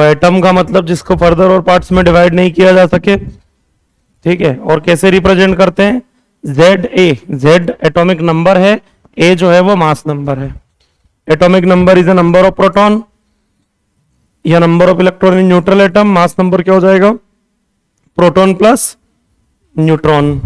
Atom का मतलब जिसको फर्दर और पार्ट्स में डिवाइड नहीं किया जा सके, ठीक है। और कैसे रिप्रेजेंट करते हैं, Z A, Z atomic number है, ए जो है वो मास नंबर है। Atomic number is a number of proton या number of electron in neutral atom. Mass number क्या हो जाएगा, प्रोटॉन प्लस न्यूट्रॉन।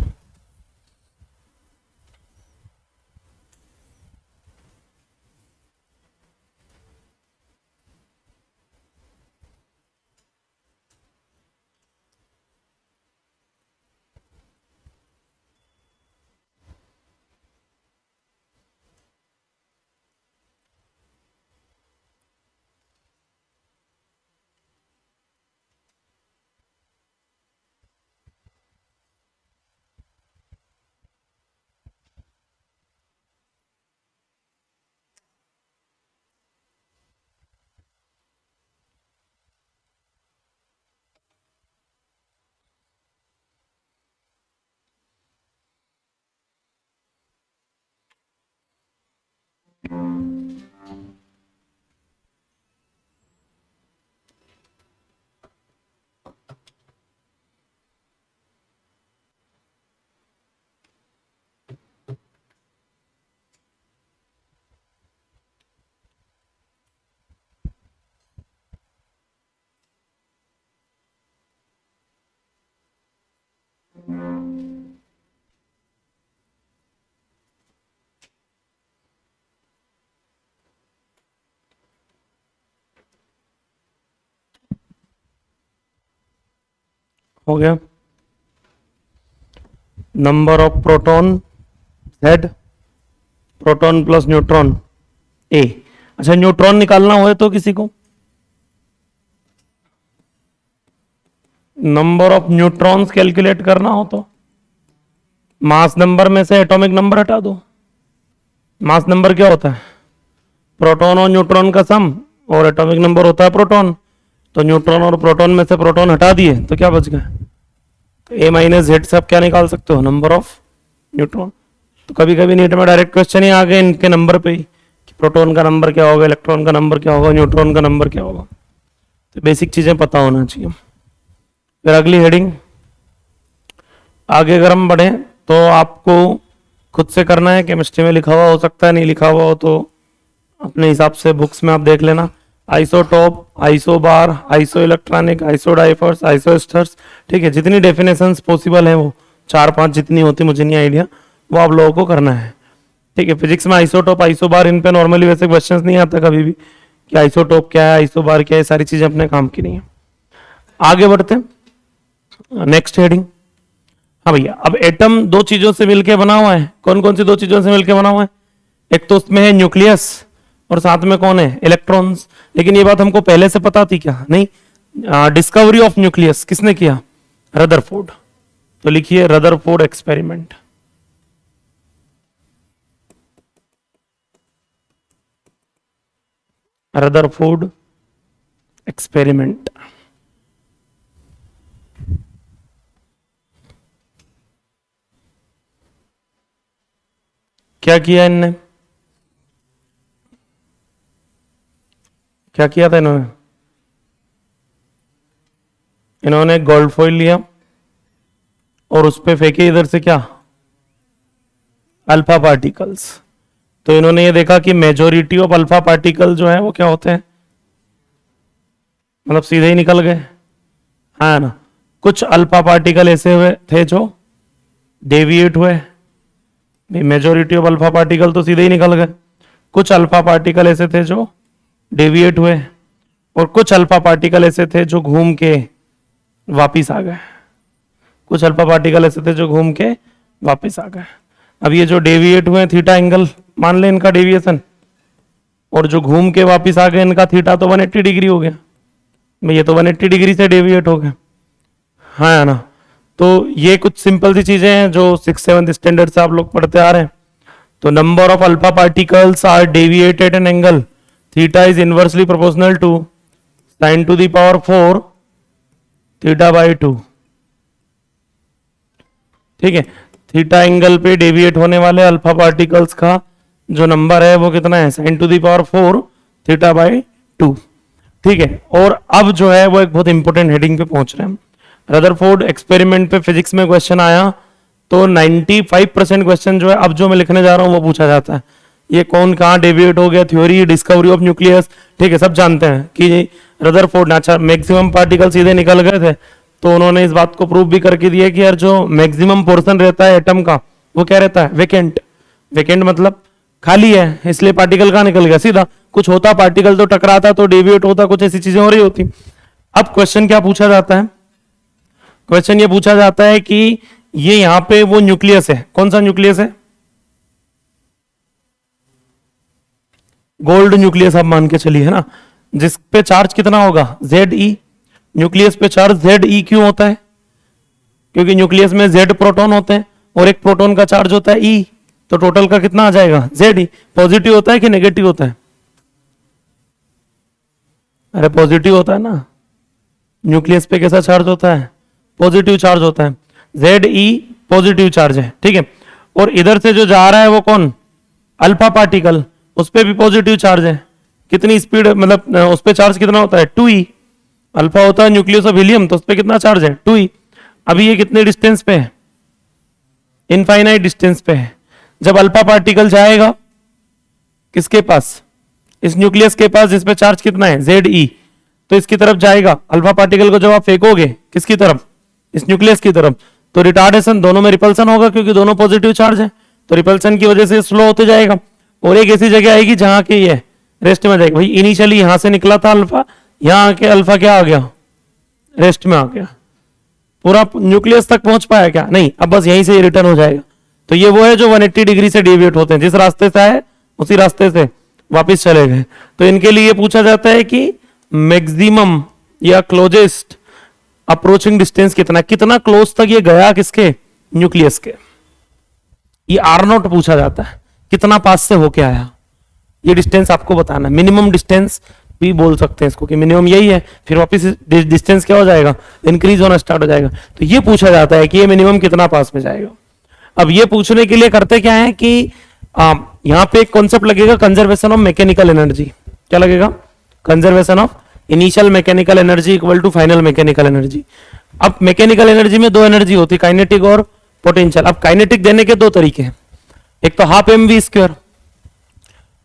हो गया। Number of proton Z, proton plus neutron A. अच्छा, न्यूट्रॉन निकालना हो तो किसी को, नंबर ऑफ न्यूट्रॉन्स कैलकुलेट करना हो तो मास नंबर में से एटॉमिक नंबर हटा दो। मास नंबर क्या होता है, प्रोटॉन और न्यूट्रॉन का सम, और एटॉमिक नंबर होता है प्रोटॉन। तो न्यूट्रॉन और प्रोटॉन में से प्रोटॉन हटा दिए तो क्या बच गया, तो ए माइनस जेड से आप क्या निकाल सकते हो, नंबर ऑफ न्यूट्रॉन। तो कभी कभी नीट में डायरेक्ट क्वेश्चन ही आ गए इनके नंबर पे ही कि प्रोटॉन का नंबर क्या होगा, इलेक्ट्रॉन का नंबर क्या होगा, न्यूट्रॉन का नंबर क्या होगा। तो बेसिक चीजें पता होना चाहिए। फिर अगली हेडिंग, आगे अगर हम बढ़े तो आपको खुद से करना है। केमिस्ट्री में लिखा हुआ हो सकता है, नहीं लिखा हुआ हो तो अपने हिसाब से बुक्स में आप देख लेना। Isotope, isobar, iso electronic, isodiaphers, आइसोएस्टर्स, ठीक है। जितनी डेफिनेशंस पॉसिबल है वो 4-5 जितनी होती, मुझे नहीं आइडिया, वो आप लोगों को करना है, ठीक है। फिजिक्स में आइसोटॉप, आइसोबार, इन पे नॉर्मली वैसे क्वेश्चंस नहीं आता कभी भी कि आइसोटॉप क्या है, आइसोबार क्या है, सारी चीजें अपने काम की नहीं है। आगे बढ़ते हैं, नेक्स्ट हेडिंग। हाँ भैया, अब एटम दो चीजों से मिलकर बना हुआ है। कौन कौन सी दो चीजों से मिलकर बना हुआ है, एक तो उसमें है न्यूक्लियस और साथ में कौन है, इलेक्ट्रॉन्स। लेकिन ये बात हमको पहले से पता थी क्या, नहीं। डिस्कवरी ऑफ न्यूक्लियस किसने किया, रदरफोर्ड। तो लिखिए रदरफोर्ड एक्सपेरिमेंट। रदरफोर्ड एक्सपेरिमेंट क्या किया इनने, क्या किया था इन्होंने, इन्होंने गोल्ड फॉइल लिया और उस पे फेंके इधर से क्या, अल्फा पार्टिकल्स। तो इन्होंने ये देखा कि मेजोरिटी ऑफ अल्फा पार्टिकल जो है वो क्या होते हैं, मतलब सीधे ही निकल गए, है ना। कुछ अल्फा पार्टिकल ऐसे हुए थे जो डेविएट हुए, मेजोरिटी ऑफ अल्फा पार्टिकल तो सीधे ही निकल गए। कुछ अल्फा पार्टिकल ऐसे थे जो डेविएट हुए और कुछ अल्फा पार्टिकल ऐसे थे जो घूम के वापिस आ गए। कुछ अल्फा पार्टिकल ऐसे थे जो घूम के वापिस आ गए। अब ये जो डेविएट हुए थीटा एंगल मान ले इनका डेविएशन, और जो घूम के वापिस आ गए इनका थीटा तो 180 डिग्री हो गया। ये तो 180 डिग्री से डेविएट हो गए, हाँ ना। तो ये कुछ सिंपल सी चीजें हैं जो 6th-7th स्टैंडर्ड से आप लोग पढ़ते आ रहे हैं। तो number of alpha particles are deviated an angle theta is inversely proportional to sin to the power 4 theta by 2, ठीक है। थीटा एंगल पे डेविएट होने वाले अल्फा पार्टिकल्स का जो नंबर है वो कितना है, sin to the power 4 theta by 2। ठीक है। और अब जो है वो एक बहुत इंपॉर्टेंट हेडिंग पे पहुंच रहे हैं। रदरफोर्ड एक्सपेरिमेंट पे फिजिक्स में क्वेश्चन आया तो 95% क्वेश्चन जो है अब जो मैं लिखने जा रहा हूं वो पूछा जाता है। ये कौन कहाँ डेविएट हो गया, थ्योरी, डिस्कवरी ऑफ न्यूक्लियस, ठीक है, सब जानते हैं कि रदरफोर्ड ने, अच्छा मैक्सिमम पार्टिकल सीधे निकल गए थे तो उन्होंने इस बात को प्रूव भी करके दिया कि यार जो मैक्सिमम पोर्शन रहता है एटम का वो क्या रहता है, वेकेंट। वेकेंट मतलब खाली है, इसलिए पार्टिकल कहाँ निकल गया, सीधा। कुछ होता पार्टिकल तो टकराता तो डेविएट होता, कुछ ऐसी चीजें हो रही होती। अब क्वेश्चन क्या पूछा जाता है, क्वेश्चन ये पूछा जाता है कि ये यहां पे वो न्यूक्लियस है, कौन सा न्यूक्लियस है, गोल्ड न्यूक्लियस आप मान के चलिए, है ना, जिस पे चार्ज कितना होगा, Ze। न्यूक्लियस पे चार्ज Ze क्यों होता है, क्योंकि न्यूक्लियस में Z प्रोटॉन होते हैं और एक प्रोटॉन का चार्ज होता है E, तो टोटल का कितना आ जाएगा, Ze। पॉजिटिव होता है कि नेगेटिव होता है, अरे पॉजिटिव होता है ना, न्यूक्लियस पे कैसा चार्ज होता है, पॉजिटिव चार्ज होता है, Ze पॉजिटिव चार्ज है, ठीक है। और इधर से जो जा रहा है वो कौन, अल्फा पार्टिकल, उस पे भी पॉजिटिव चार्ज है, कितनी स्पीड, मतलब उस पे चार्ज कितना होता है, 2e। अल्फा होता है न्यूक्लियस ऑफ हीलियम, तो उस पे कितना चार्ज है, 2e। अभी ये कितने डिस्टेंस पे है, इनफाइनाइट डिस्टेंस पे है। जब अल्फा पार्टिकल जाएगा किसके पास, इस न्यूक्लियस के पास जिसपे चार्ज कितना है, Ze, तो इसकी तरफ जाएगा। अल्फा पार्टिकल को जब आप फेंकोगे किसकी तरफ, इस न्यूक्लियस की तरफ, तो रिटार्डेशन, दोनों में रिपल्सन होगा क्योंकि दोनों पॉजिटिव चार्ज है, तो रिपल्सन की वजह से स्लो होते जाएगा। और एक ऐसी जगह आएगी जहां के ये रेस्ट में जाएगा। भाई इनिशियली यहां से निकला था अल्फा, यहां आके अल्फा क्या आ गया, रेस्ट में आ गया। पूरा न्यूक्लियस तक पहुंच पाया क्या, नहीं, अब बस यहीं से रिटर्न हो जाएगा। तो ये वो है जो 180 डिग्री से डेविएट होते हैं, जिस रास्ते से आए उसी रास्ते से वापस चले गए। तो इनके लिए पूछा जाता है कि मैक्सिमम या क्लोजेस्ट अप्रोचिंग डिस्टेंस कितना, कितना क्लोज तक ये गया किसके, न्यूक्लियस के। ये R0 पूछा जाता है, कितना पास से होके आया, ये डिस्टेंस आपको बताना है। मिनिमम डिस्टेंस भी बोल सकते हैं इसको कि मिनिमम यही है, फिर वापस डिस्टेंस क्या हो जाएगा, इंक्रीज होना स्टार्ट हो जाएगा। तो ये पूछा जाता है कि ये मिनिमम कितना पास में जाएगा। अब ये पूछने के लिए करते क्या है कि यहां पे एक कॉन्सेप्ट लगेगा, कंजर्वेशन ऑफ मैकेनिकल एनर्जी। क्या लगेगा, conservation of initial mechanical energy equal to final mechanical energy. अब मैकेनिकल एनर्जी में दो एनर्जी होती है, काइनेटिक और पोटेंशियल। अब काइनेटिक देने के दो तरीके हैं, एक तो हाफ mv²।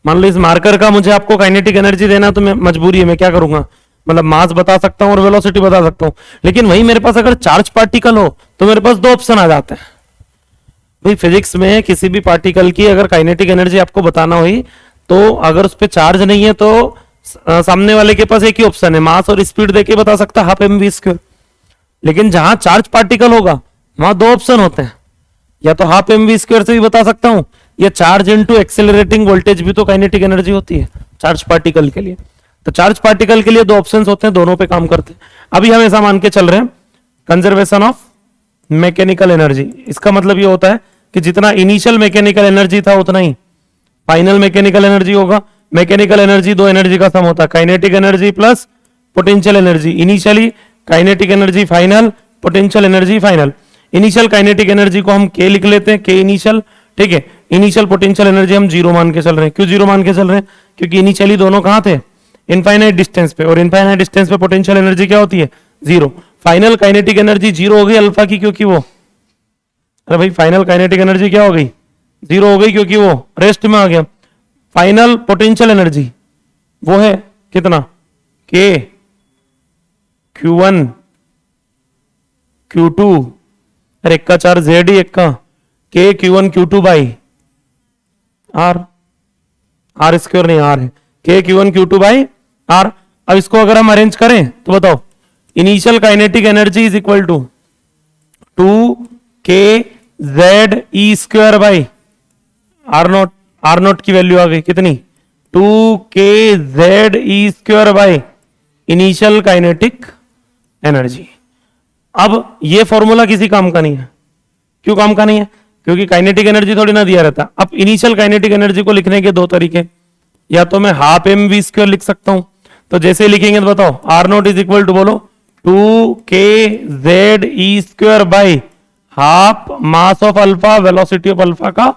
मान लो इस मार्कर का मुझे आपको काइनेटिक एनर्जी देना, तो मैं मजबूरी है, मैं क्या करूंगा, मतलब मास बता सकता हूं और वेलोसिटी बता सकता हूं। लेकिन वही मेरे पास अगर चार्ज पार्टिकल हो तो मेरे पास दो ऑप्शन आ जाते हैं। भाई फिजिक्स में किसी भी पार्टिकल की अगर काइनेटिक एनर्जी आपको बताना हुई तो अगर उस पर चार्ज नहीं है तो सामने वाले के पास एक ही ऑप्शन है, मास और स्पीड देके बता सकता है, हाफ mv²। लेकिन जहां चार्ज पार्टिकल होगा वहां दो ऑप्शन होते हैं, या तो हाफ mv² से भी बता सकता हूं, या चार्ज इनटू एक्सेलरेटिंग वोल्टेज भी तो काइनेटिक एनर्जी होती है चार्ज पार्टिकल के लिए। तो चार्ज पार्टिकल के लिए दो ऑप्शंस होते हैं, दोनों पे काम करते हैं। अभी हम ऐसा मान के चल रहे हैं कंजर्वेशन ऑफ मैकेनिकल एनर्जी। इसका मतलब ये होता है कि जितना इनिशियल मैकेनिकल एनर्जी था उतना ही फाइनल मैकेनिकल एनर्जी होगा। मैकेनिकल एनर्जी दो एनर्जी का सम होता है, kinetic energy plus potential energy. Initially kinetic energy final, potential energy final. Initial kinetic energy को हम के लिख लेते हैं, के इनिशियल, ठीक है। इनिशियल पोटेंशियल एनर्जी हम 0 मान के चल रहे हैं। क्यों 0 मान के चल रहे हैं, क्योंकि इनिशियली दोनों कहां थे, इनफाइनाइट डिस्टेंस पे, और इनफाइनाइट डिस्टेंस पे पोटेंशियल एनर्जी क्या होती है, 0। फाइनल काइनेटिक एनर्जी 0 हो गई अल्फा की, क्योंकि वो, अरे भाई फाइनल काइनेटिक एनर्जी क्या हो गई, 0 हो गई क्योंकि वो रेस्ट में आ गया। फाइनल पोटेंशियल एनर्जी वो है कितना, के Q1 Q2, अरे एक का चार्ज Ze, एक का के Q1 Q2 by R square नहीं, R है, के Q1 Q2 बाई R। अब इसको अगर हम अरेंज करें तो बताओ, initial kinetic energy is equal to 2kZe² by R0 की वैल्यू आ गई कितनी, 2kZe² by initial kinetic energy. अब ये फॉर्मूला किसी काम का नहीं है। क्यों काम का नहीं है, क्योंकि काइनेटिक एनर्जी थोड़ी ना दिया रहता। अब इनिशियल काइनेटिक एनर्जी को लिखने के दो तरीके, या तो मैं हाफ mv² लिख सकता हूं, तो जैसे लिखेंगे तो बताओ, R0 इज इक्वल टू बोलो 2kZe² by half mass of alpha velocity of alpha का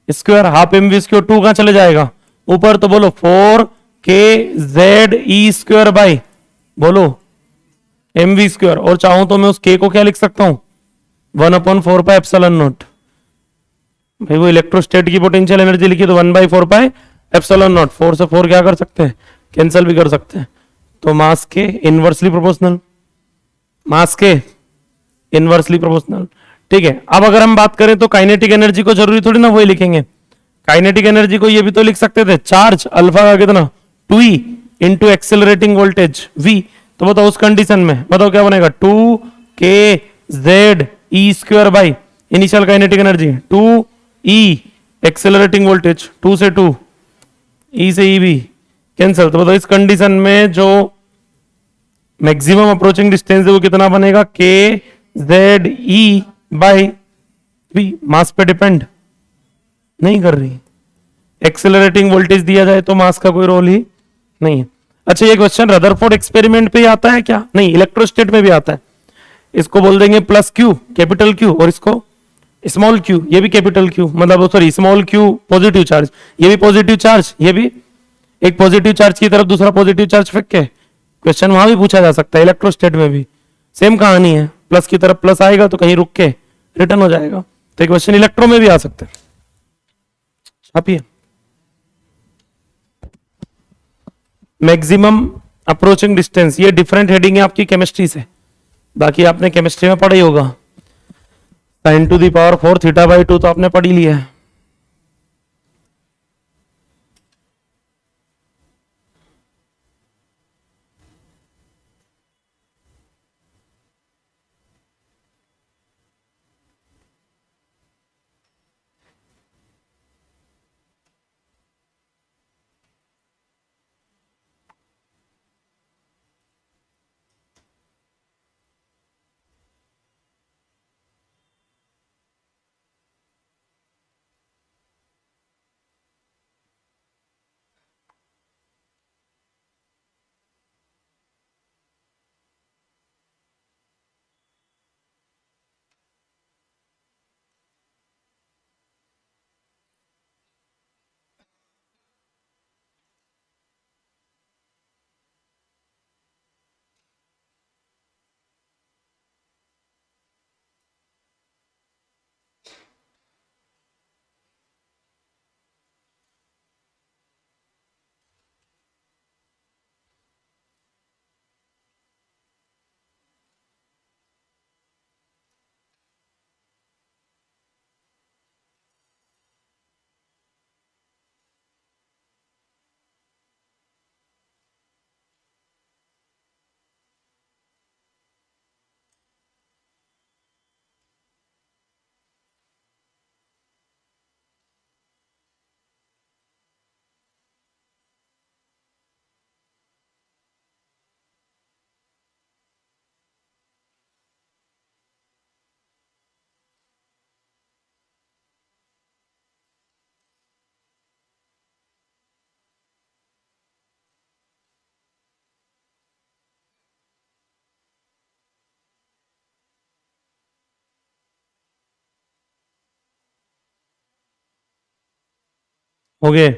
स्क्वायर। हाफ mv², 2 कहां चले जाएगा ऊपर, तो बोलो 4kZe² बाई बोलो, एम वी स्क्वायर। और चाहूं तो मैं उस के को क्या लिख सकता हूं, 1/4 पाई एप्सिलॉन नॉट। भाई वो इलेक्ट्रोस्टेट की पोटेंशियल एनर्जी लिखी तो 1/4 पाई एप्सिलॉन नॉट। 4 से 4 क्या कर सकते हैं, कैंसिल भी कर सकते हैं। तो मास के इनवर्सली प्रोपोर्शनल, मास के इनवर्सली प्रोपोर्शनल। ठीक है, अब अगर हम बात करें तो काइनेटिक एनर्जी को जरूरी थोड़ी ना वही लिखेंगे। काइनेटिक एनर्जी को ये भी तो लिख सकते थे, चार्ज अल्फा का कितना 2e into accelerating voltage v। तो बताओ उस कंडीशन में बताओ क्या बनेगा, 2k z e² by initial kinetic energy 2e accelerating voltage 2 से 2 e से e भी कैंसिल। तो बताओ इस कंडीशन में जो मैक्सिमम अप्रोचिंग डिस्टेंस है वो कितना बनेगा, के जेड ई बाई वी। मास पे डिपेंड नहीं कर रही, एक्सेलरेटिंग वोल्टेज दिया जाए तो मास का कोई रोल ही नहीं है। अच्छा ये क्वेश्चन रदरफोर्ड एक्सपेरिमेंट पे ही आता है क्या, नहीं इलेक्ट्रोस्टेट में भी आता है। इसको बोल देंगे प्लस क्यू कैपिटल क्यू, और इसको स्मॉल क्यू, ये भी कैपिटल क्यू, मतलब sorry small Q positive charge, ये भी पॉजिटिव चार्ज, ये भी एक पॉजिटिव चार्ज की तरफ दूसरा पॉजिटिव चार्ज फेंक के क्वेश्चन वहां भी पूछा जा सकता है। इलेक्ट्रोस्टेट में भी सेम कहानी है, प्लस की तरफ प्लस आएगा तो कहीं रुक के रिटर्न हो जाएगा। तो क्वेश्चन इलेक्ट्रो में भी आ सकते हैं। छापिए, मैक्सिमम अप्रोचिंग डिस्टेंस, ये डिफरेंट हेडिंग है आपकी केमिस्ट्री से, बाकी आपने केमिस्ट्री में पढ़ा ही होगा। sin⁴ θ/2 तो आपने पढ़ ही लिया है। हो गए,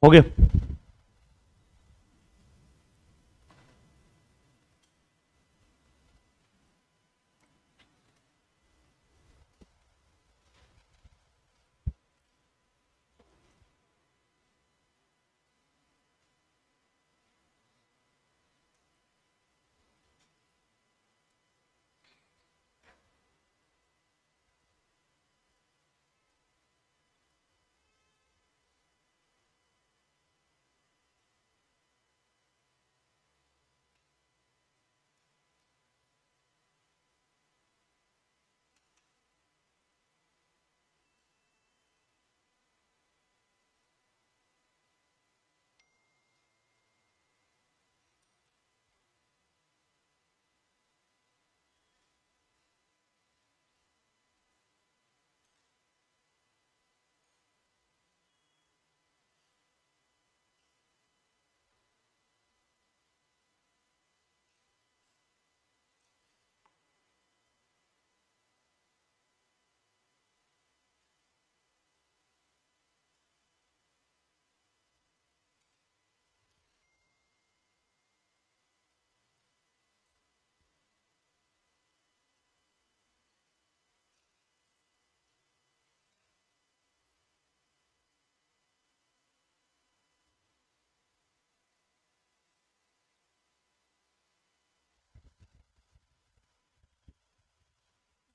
हो गया।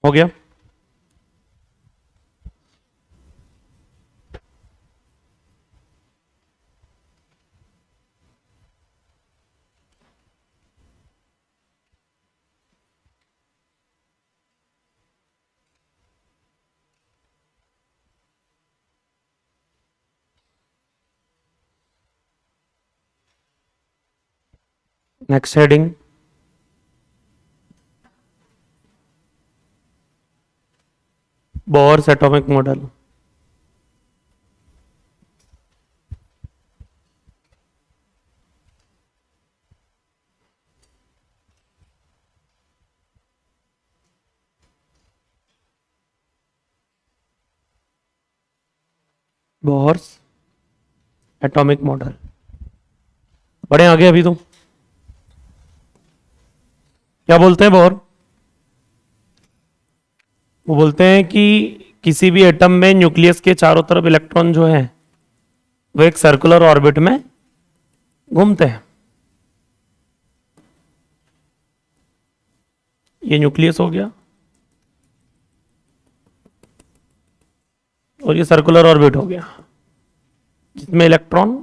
हो गया। Next heading, Bohr's atomic model. Bohr's atomic model, बढ़े आगे। अभी तो क्या बोलते हैं बोर? वो बोलते हैं कि किसी भी एटम में न्यूक्लियस के चारों तरफ इलेक्ट्रॉन जो है वो एक सर्कुलर ऑर्बिट में घूमते हैं। ये न्यूक्लियस हो गया और ये सर्कुलर ऑर्बिट हो गया जिसमें इलेक्ट्रॉन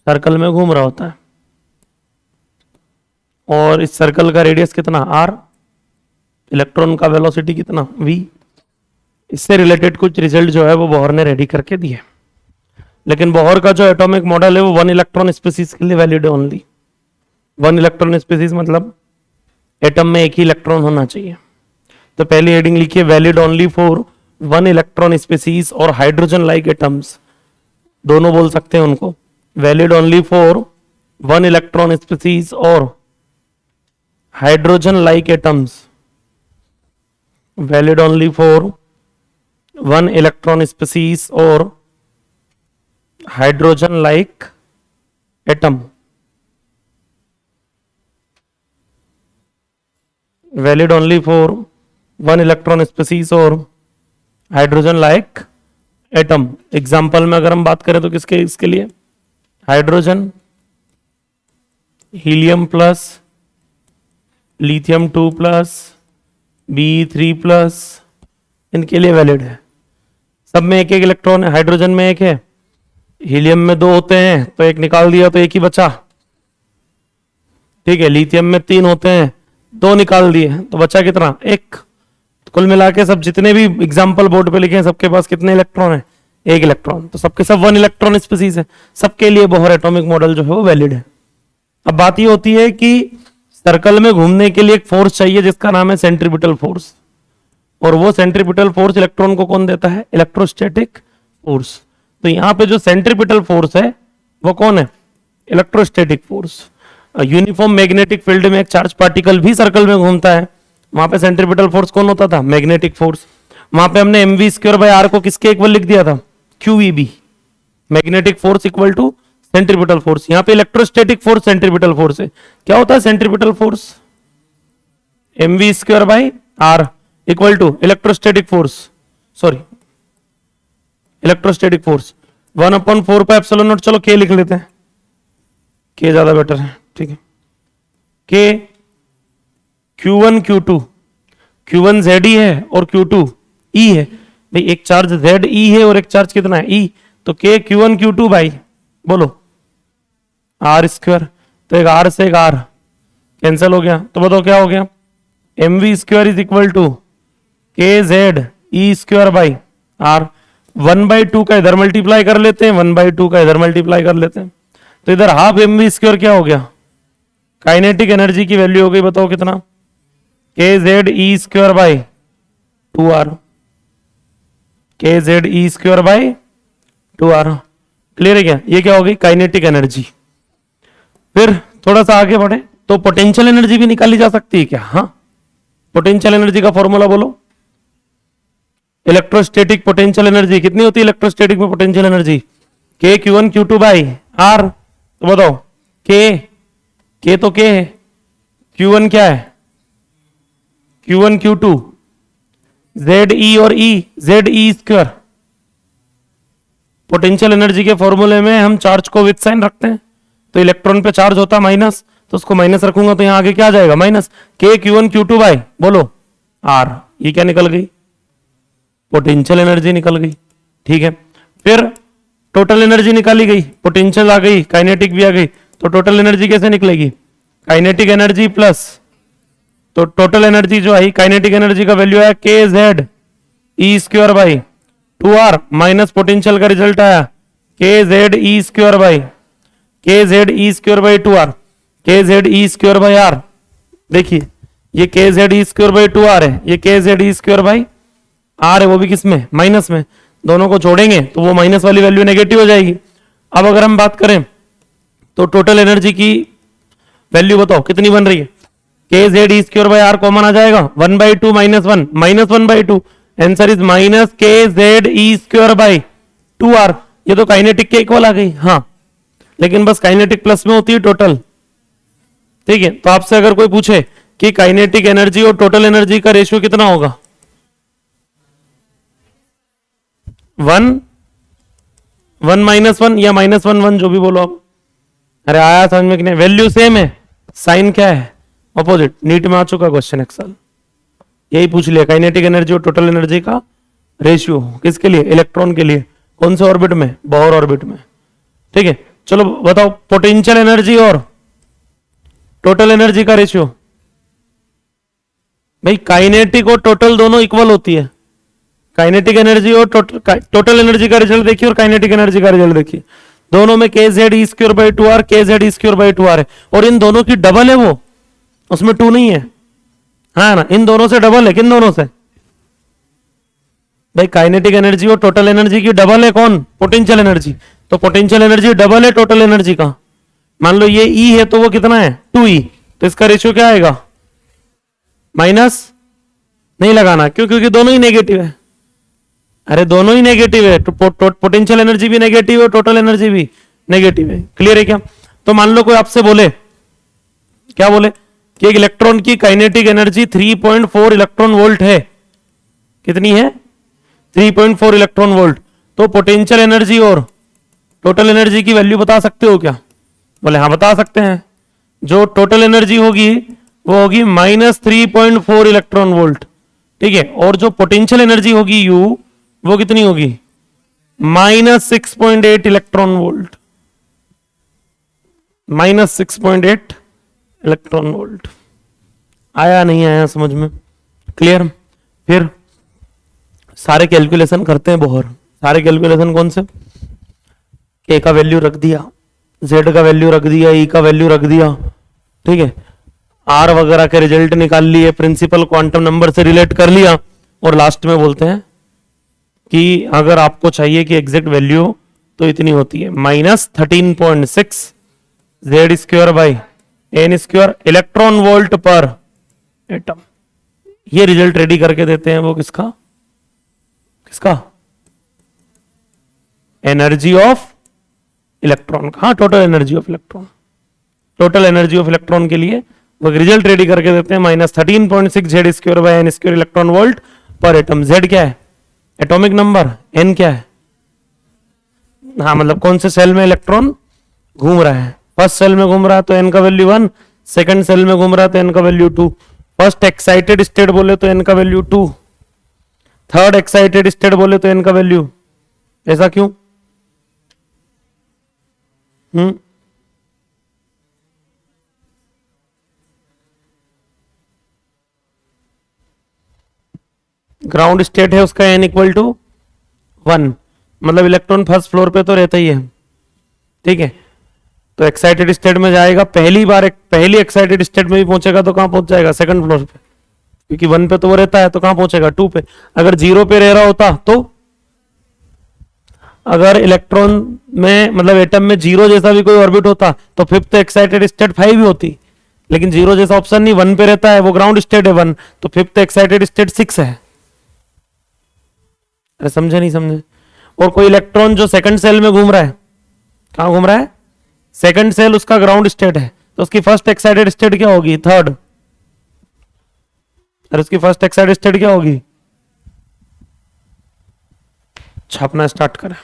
सर्कल में घूम रहा होता है। और इस सर्कल का रेडियस कितना, आर, इलेक्ट्रॉन का वेलोसिटी कितना, वी। इससे रिलेटेड कुछ रिजल्ट जो है वो बोहर ने रेडी करके दिए। लेकिन बोहर का जो एटॉमिक मॉडल है वो वन इलेक्ट्रॉन स्पीसीज के लिए वैलिड है ओनली। वन इलेक्ट्रॉन स्पीसीज मतलब एटम में एक ही इलेक्ट्रॉन होना चाहिए। तो पहली हेडिंग लिखिए, valid only for one electron species और हाइड्रोजन लाइक एटम्स, दोनों बोल सकते हैं उनको। Valid only for one electron species और hydrogen like atoms, valid only for one electron species और hydrogen like atom, valid only for one electron species और hydrogen like atom. Example में अगर हम बात करें तो किसके, इसके लिए hydrogen, helium plus, lithium 2 plus, Be3 plus, इनके लिए वैलिड है। सब में एक एक इलेक्ट्रॉन है। हाइड्रोजन में एक है, हीलियम में 2 होते हैं तो एक निकाल दिया तो एक ही बचा, ठीक है। लिथियम में 3 होते हैं, 2 निकाल दिए तो बचा कितना, 1। कुल मिला के सब जितने भी एग्जाम्पल बोर्ड पे लिखे हैं सबके पास कितने इलेक्ट्रॉन है, 1 इलेक्ट्रॉन। तो सबके सब वन इलेक्ट्रॉन स्पीसीज है, सबके लिए बोहर एटॉमिक मॉडल जो है वो वैलिड है। अब बात ये होती है कि सर्कल में घूमने के लिए एक फोर्स चाहिए जिसका नाम है सेंट्रीपिटल फोर्स, और वो सेंट्रीपिटल फोर्स इलेक्ट्रॉन को कौन देता है, इलेक्ट्रोस्टैटिक फोर्स। तो यहां पे जो सेंट्रीपिटल फोर्स है वो कौन है, electrostatic force. Uniform magnetic field में एक चार्ज पार्टिकल भी सर्कल में घूमता है, वहां पे सेंट्रीपिटल फोर्स कौन होता था, मैग्नेटिक फोर्स। वहां पे हमने mv² बाय r को किसके इक्वल लिख दिया था, QEB। Magnetic force equal to centripetal force. यहां पे इलेक्ट्रोस्टैटिक फोर्स सेंट्रीपिटल फोर्स है। क्या होता है centripetal force? mv square by R equal to electrostatic force, sorry electrostatic force 1/4 pi epsilon naught. चलो के लिख लेते हैं, के ज्यादा बेटर है, ठीक है। के Q1 Q2, Q1 ZE है और Q2 E है। भाई एक चार्ज ZE है और एक चार्ज कितना है E, तो के Q1 Q2 बाई बोलो आर स्क्वायर, तो एक आर से एक आर कैंसिल हो गया, तो बताओ क्या हो गया? mv square is equal to K Z E square by R. 1/2 का इधर मल्टीप्लाई कर लेते हैं, 1/2 का इधर मल्टीप्लाई कर लेते हैं, तो इधर हाफ mv स्क्वायर क्या हो गया? काइनेटिक एनर्जी की वैल्यू हो गई, बताओ कितना? के Z E square by 2r, K Z E square by 2r। Clear है क्या? ये क्या हो गई? Kinetic energy. फिर थोड़ा सा आगे बढ़े तो पोटेंशियल एनर्जी भी निकाली जा सकती है क्या? हाँ, पोटेंशियल एनर्जी का फॉर्मूला बोलो। इलेक्ट्रोस्टैटिक पोटेंशियल एनर्जी कितनी होती है? इलेक्ट्रोस्टैटिक में पोटेंशियल एनर्जी के Q1 Q2 बाई आर। तो बताओ के तो के है, Q1 क्या है? Q1 Q2 ZE और E ZE square. Potential energy के फॉर्मूले में हम चार्ज को विद साइन रखते हैं, तो इलेक्ट्रॉन पे चार्ज होता है माइनस, तो उसको माइनस रखूंगा तो यहां आगे क्या आ जाएगा? माइनस के Q1 Q2 बाई बोलो आर। ये क्या निकल गई? पोटेंशियल एनर्जी निकल गई, ठीक है। फिर टोटल एनर्जी निकाली गई, पोटेंशियल आ गई, काइनेटिक भी आ गई, तो टोटल एनर्जी कैसे निकलेगी? काइनेटिक एनर्जी प्लस, तो टोटल एनर्जी जो आई काइनेटिक एनर्जी का वैल्यू आया K Z E square by 2r minus potential का रिजल्ट आया K Z E square by K Z E square by 2r, K Z E square by R. देखिए ये K Z E square by 2r है, ये K Z E square by R है, वो भी किस में? माइनस में। दोनों को जोड़ेंगे तो वो माइनस वाली वैल्यू नेगेटिव हो जाएगी। अब अगर हम बात करें तो टोटल एनर्जी की वैल्यू बताओ कितनी बन रही है? K Z E square by R common आ जाएगा, 1/2 minus 1 minus 1/2, answer is minus K Z E square by 2r। ये तो काइनेटिक के इक्वल आ गई, हाँ, लेकिन बस काइनेटिक प्लस में होती है टोटल, ठीक है। तो आपसे अगर कोई पूछे कि काइनेटिक एनर्जी और टोटल एनर्जी का रेशियो कितना होगा? 1 माइनस 1 या माइनस 1 जो भी बोलो आप। अरे आया समझ में कि नहीं? वैल्यू सेम है, साइन क्या है? ऑपोजिट। नीट में आ चुका क्वेश्चन एक साल, यही पूछ लिया काइनेटिक एनर्जी और टोटल एनर्जी का रेशियो किसके लिए? इलेक्ट्रॉन के लिए। कौन से ऑर्बिट में? बोहर ऑर्बिट में, ठीक है। चलो बताओ पोटेंशियल एनर्जी और टोटल एनर्जी का रेशियो। भाई काइनेटिक और टोटल दोनों इक्वल होती है, काइनेटिक एनर्जी और टोटल एनर्जी का रिजल्ट देखिए और काइनेटिक एनर्जी का रिजल्ट देखिए, दोनों में के Z E square by 2r K Z E square by 2r है, और इन दोनों की डबल है, वो उसमें 2 नहीं है, हाँ ना, इन दोनों से डबल है। किन दोनों से? भाई काइनेटिक एनर्जी और टोटल एनर्जी की डबल है कौन? Potential energy. तो पोटेंशियल एनर्जी डबल है टोटल एनर्जी का। मान लो ये E है तो वो कितना है? 2E, तो इसका रेशियो क्या आएगा? माइनस नहीं लगाना, क्यों? क्योंकि दोनों ही नेगेटिव है। अरे दोनों ही नेगेटिव है, तो पोटेंशियल एनर्जी भी नेगेटिव है, टोटल एनर्जी भी नेगेटिव है। क्लियर है क्या? तो मान लो कोई आपसे बोले, क्या बोले कि एक इलेक्ट्रॉन की काइनेटिक एनर्जी 3.4 इलेक्ट्रॉन वोल्ट है। कितनी है? 3.4 इलेक्ट्रॉन वोल्ट। तो पोटेंशियल एनर्जी और टोटल एनर्जी की वैल्यू बता सकते हो क्या? बोले हाँ बता सकते हैं। जो टोटल एनर्जी होगी वो होगी -3.4 इलेक्ट्रॉन वोल्ट, ठीक है। और जो पोटेंशियल एनर्जी होगी U, वो कितनी होगी? -6.8 इलेक्ट्रॉन वोल्ट, -6.8 इलेक्ट्रॉन वोल्ट। आया नहीं आया समझ में? क्लियर? फिर सारे कैलकुलेशन करते हैं बोहर। सारे कैलकुलेशन कौन से? के का वैल्यू रख दिया, जेड का वैल्यू रख दिया, ई का वैल्यू रख दिया, ठीक है, आर वगैरह के रिजल्ट निकाल लिए, प्रिंसिपल क्वांटम नंबर से रिलेट कर लिया, और लास्ट में बोलते हैं कि अगर आपको चाहिए कि एग्जैक्ट वैल्यू तो इतनी होती है -13.6 Z square by N square electron volt per atom. ये रिजल्ट रेडी करके देते हैं वो किसका? किसका? एनर्जी ऑफ इलेक्ट्रॉन का, हाँ, total energy of electron. Total energy of electron के लिए वो रिजल्ट रेडी करके देते हैं, -13.6 Z² by N square electron volt per atom. Z क्या है? Atomic number. N क्या है? हाँ, मतलब कौन से सेल में इलेक्ट्रॉन घूम रहा है। फर्स्ट सेल में घूम रहा है तो N का वैल्यू 1, सेकंड सेल में घूम रहा है तो N का वैल्यू 2, फर्स्ट एक्साइटेड स्टेट बोले तो N का वैल्यू 2, थर्ड एक्साइटेड स्टेट बोले तो N का वैल्यू, ऐसा क्यों? हम्म ग्राउंड स्टेट है उसका N इक्वल टू 1, मतलब इलेक्ट्रॉन फर्स्ट फ्लोर पे तो रहता ही है, ठीक है। तो एक्साइटेड स्टेट में जाएगा, पहली बार पहली एक्साइटेड स्टेट में भी पहुंचेगा तो कहां पहुंच जाएगा? सेकंड फ्लोर पे, क्योंकि 1 पे तो वो रहता है, तो कहां पहुंचेगा? 2 पे। अगर 0 पे रह रहा होता तो, अगर इलेक्ट्रॉन में मतलब एटम में 0 जैसा भी कोई ऑर्बिट होता तो फिफ्थ एक्साइटेड स्टेट 5 ही होती, लेकिन 0 जैसा ऑप्शन नहीं, 1 पे रहता है, वो ग्राउंड स्टेट है 1, तो फिफ्थ एक्साइटेड स्टेट 6 है। अरे समझे नहीं समझे? और कोई इलेक्ट्रॉन जो सेकंड सेल में घूम रहा है, कहां घूम रहा है? सेकंड सेल उसका ग्राउंड स्टेट है, तो उसकी फर्स्ट एक्साइटेड स्टेट क्या होगी? थर्ड। और उसकी फर्स्ट एक्साइटेड स्टेट क्या होगी? छापना स्टार्ट करें।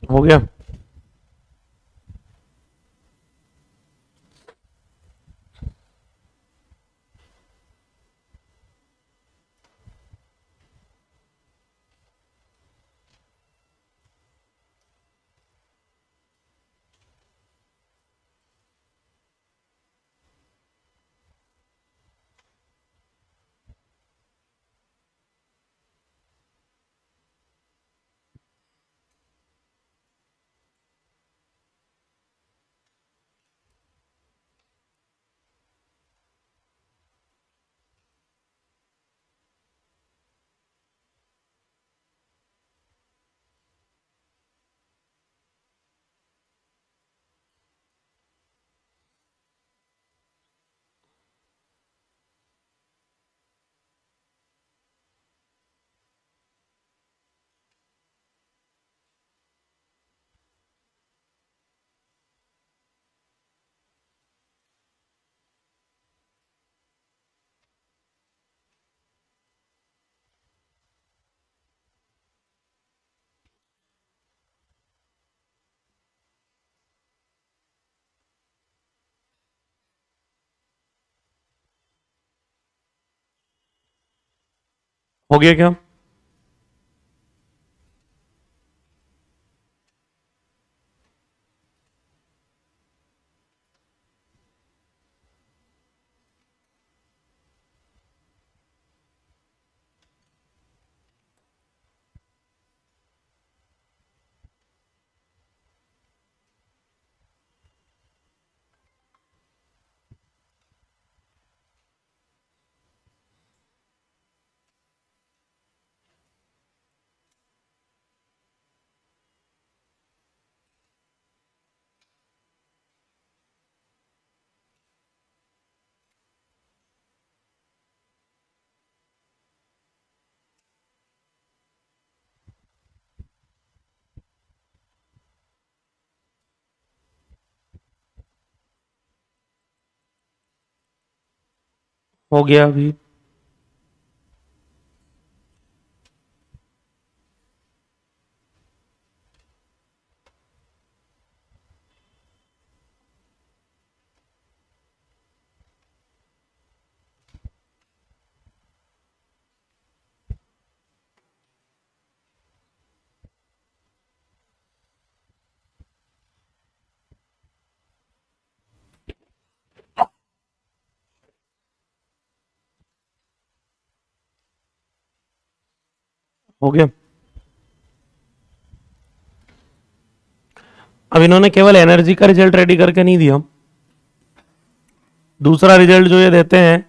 हो गया। हो गया क्या? हो गया अभी। हो गया। अब इन्होंने केवल एनर्जी का रिजल्ट रेडी करके नहीं दिया, दूसरा रिजल्ट जो ये देते हैं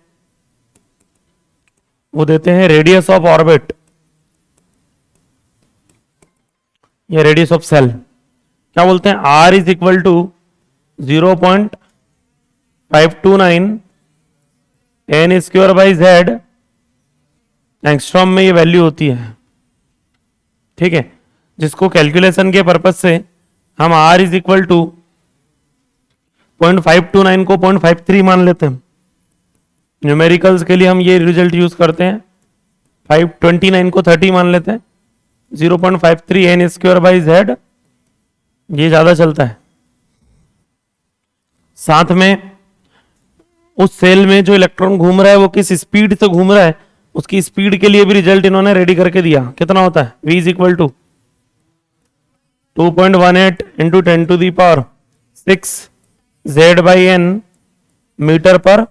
वो देते हैं रेडियस ऑफ ऑर्बिट या रेडियस ऑफ सेल। क्या बोलते हैं? R is equal to 0.529 N square by Z, angstrom में ये वैल्यू होती है, ठीक है, जिसको कैलकुलेशन के पर्पज से हम आर इज इक्वल टू 0.529 को 0.53 मान लेते हैं। न्यूमेरिकल्स के लिए हम ये रिजल्ट यूज करते हैं, 529 को 30 मान लेते हैं, 0.53 एन स्क्वायर बाई जेड, ये ज्यादा चलता है। साथ में उस सेल में जो इलेक्ट्रॉन घूम रहा है वो किस स्पीड से घूम रहा है, उसकी स्पीड के लिए भी रिजल्ट इन्होंने रेडी करके दिया। कितना होता है? v is equal to 2.18 into 10 to the power 6 Z by N metre per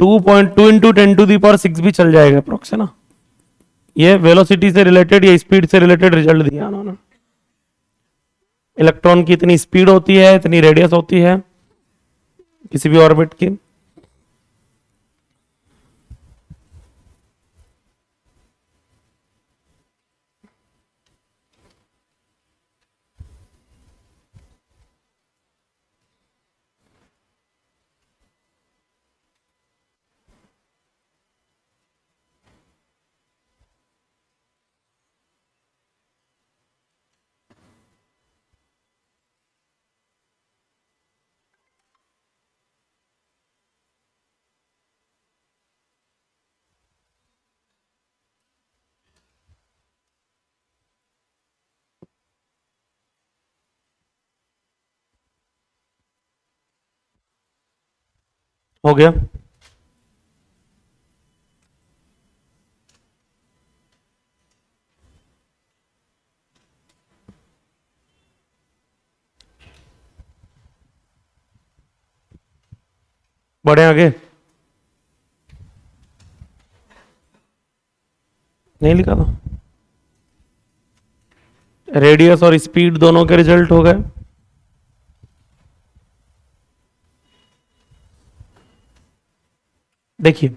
2.2 into 10 to the power 6 भी चल जाएगा अप्रोक्स, है ना। ये वेलोसिटी से रिलेटेड या स्पीड से रिलेटेड रिजल्ट दिया उन्होंने। इलेक्ट्रॉन की इतनी स्पीड होती है, इतनी रेडियस होती है किसी भी ऑर्बिट की। हो गया। बढ़े आगे। नहीं लिखा था? रेडियस और स्पीड दोनों के रिजल्ट हो गए। देखिए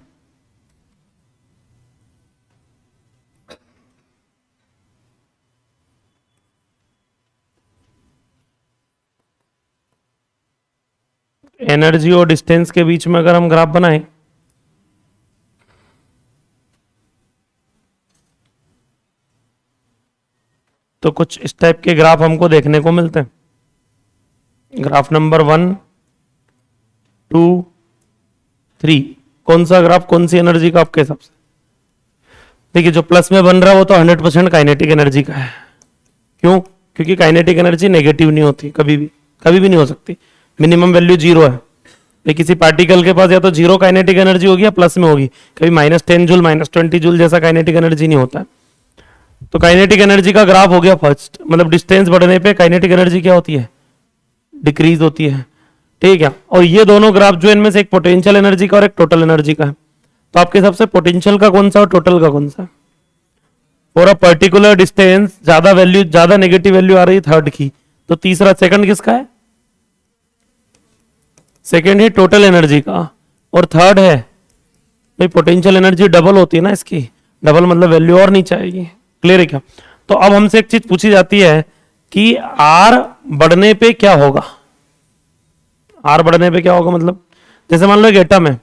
एनर्जी और डिस्टेंस के बीच में अगर हम ग्राफ बनाएं तो कुछ इस टाइप के ग्राफ हमको देखने को मिलते हैं। Graph number 1, 2, 3। कौन सा ग्राफ कौन सी एनर्जी का आपके हिसाब से? देखिए जो प्लस में बन रहा है वो तो 100% काइनेटिक एनर्जी का है। क्यों? क्योंकि काइनेटिक एनर्जी नेगेटिव नहीं होती, कभी भी नहीं हो सकती, मिनिमम वैल्यू 0 है। भाई किसी पार्टिकल के पास या तो जीरो काइनेटिक एनर्जी होगी या प्लस में होगी, कभी -10 जूल -20 जूल जैसा काइनेटिक एनर्जी नहीं होता है। तो काइनेटिक एनर्जी का ग्राफ हो गया फर्स्ट, मतलब डिस्टेंस बढ़ने पे काइनेटिक एनर्जी क्या होती है, डिक्रीज होती है, ठीक है। और ये दोनों ग्राफ जो इनमें से एक पोटेंशियल एनर्जी का और एक टोटल एनर्जी का है, तो आपके हिसाब से पोटेंशियल का कौन सा और टोटल का कौन सा? फॉर अ पर्टिकुलर डिस्टेंस ज्यादा वैल्यू, ज्यादा नेगेटिव वैल्यू आ रही है थर्ड की, तो तीसरा सेकंड किसका है? सेकंड है टोटल एनर्जी का, और थर्ड है भाई पोटेंशियल एनर्जी डबल होती है ना इसकी, डबल मतलब वैल्यू और नीचे आएगी। क्लियर है क्या? तो अब हमसे एक चीज पूछी जाती है कि आर बढ़ने पे क्या होगा, आर बढ़ने पे क्या होगा, मतलब जैसे मान लो एक एटम है,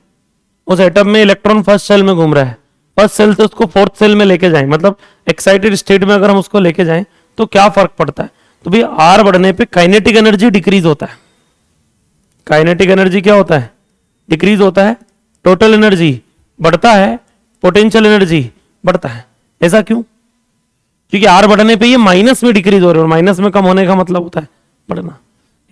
उस एटम में इलेक्ट्रॉन फर्स्ट सेल में घूम रहा है, फर्स्ट सेल से उसको फोर्थ सेल में लेके जाएं, मतलब एक्साइटेड स्टेट में अगर हम उसको लेके जाएं तो क्या फर्क पड़ता है? तो भाई आर बढ़ने पे काइनेटिक एनर्जी डिक्रीज होता है, काइनेटिक एनर्जी क्या होता है, डिक्रीज होता है, टोटल एनर्जी बढ़ता है, पोटेंशियल एनर्जी बढ़ता है। ऐसा क्यों? क्योंकि आर बढ़ने पे ये माइनस में डिक्रीज हो रहा है, और माइनस में कम होने का मतलब होता है बढ़ना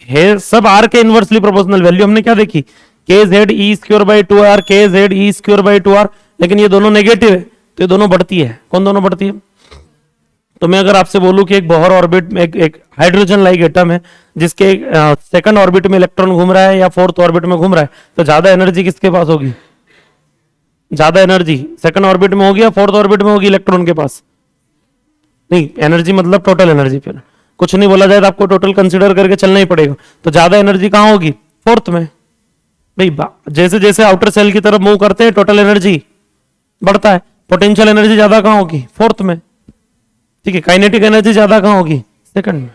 है। सब आर के इनवर्सली प्रोपोर्शनल, वैल्यू हमने क्या देखी, के Z E square by 2r, K Z E square by 2r, लेकिन ये दोनों नेगेटिव है तो ये दोनों बढ़ती है। कौन दोनों बढ़ती है? तो मैं अगर आपसे बोलूं कि एक बोहर ऑर्बिट में एक हाइड्रोजन लाइक एटम है जिसके सेकंड ऑर्बिट में इलेक्ट्रॉन घूम रहा है या फोर्थ ऑर्बिट में घूम रहा है, तो ज्यादा एनर्जी किसके पास होगी? ज्यादा एनर्जी सेकंड ऑर्बिट में होगी या फोर्थ ऑर्बिट में होगी इलेक्ट्रॉन के पास? नहीं, एनर्जी मतलब टोटल एनर्जी, फिर कुछ नहीं बोला जाए तो आपको टोटल कंसीडर करके चलना ही पड़ेगा। तो ज्यादा एनर्जी कहां होगी? फोर्थ में। भाई जैसे जैसे आउटर सेल की तरफ मूव करते हैं टोटल एनर्जी बढ़ता है, पोटेंशियल एनर्जी ज्यादा कहां होगी? फोर्थ में, ठीक है। काइनेटिक एनर्जी ज्यादा कहां होगी? सेकंड में।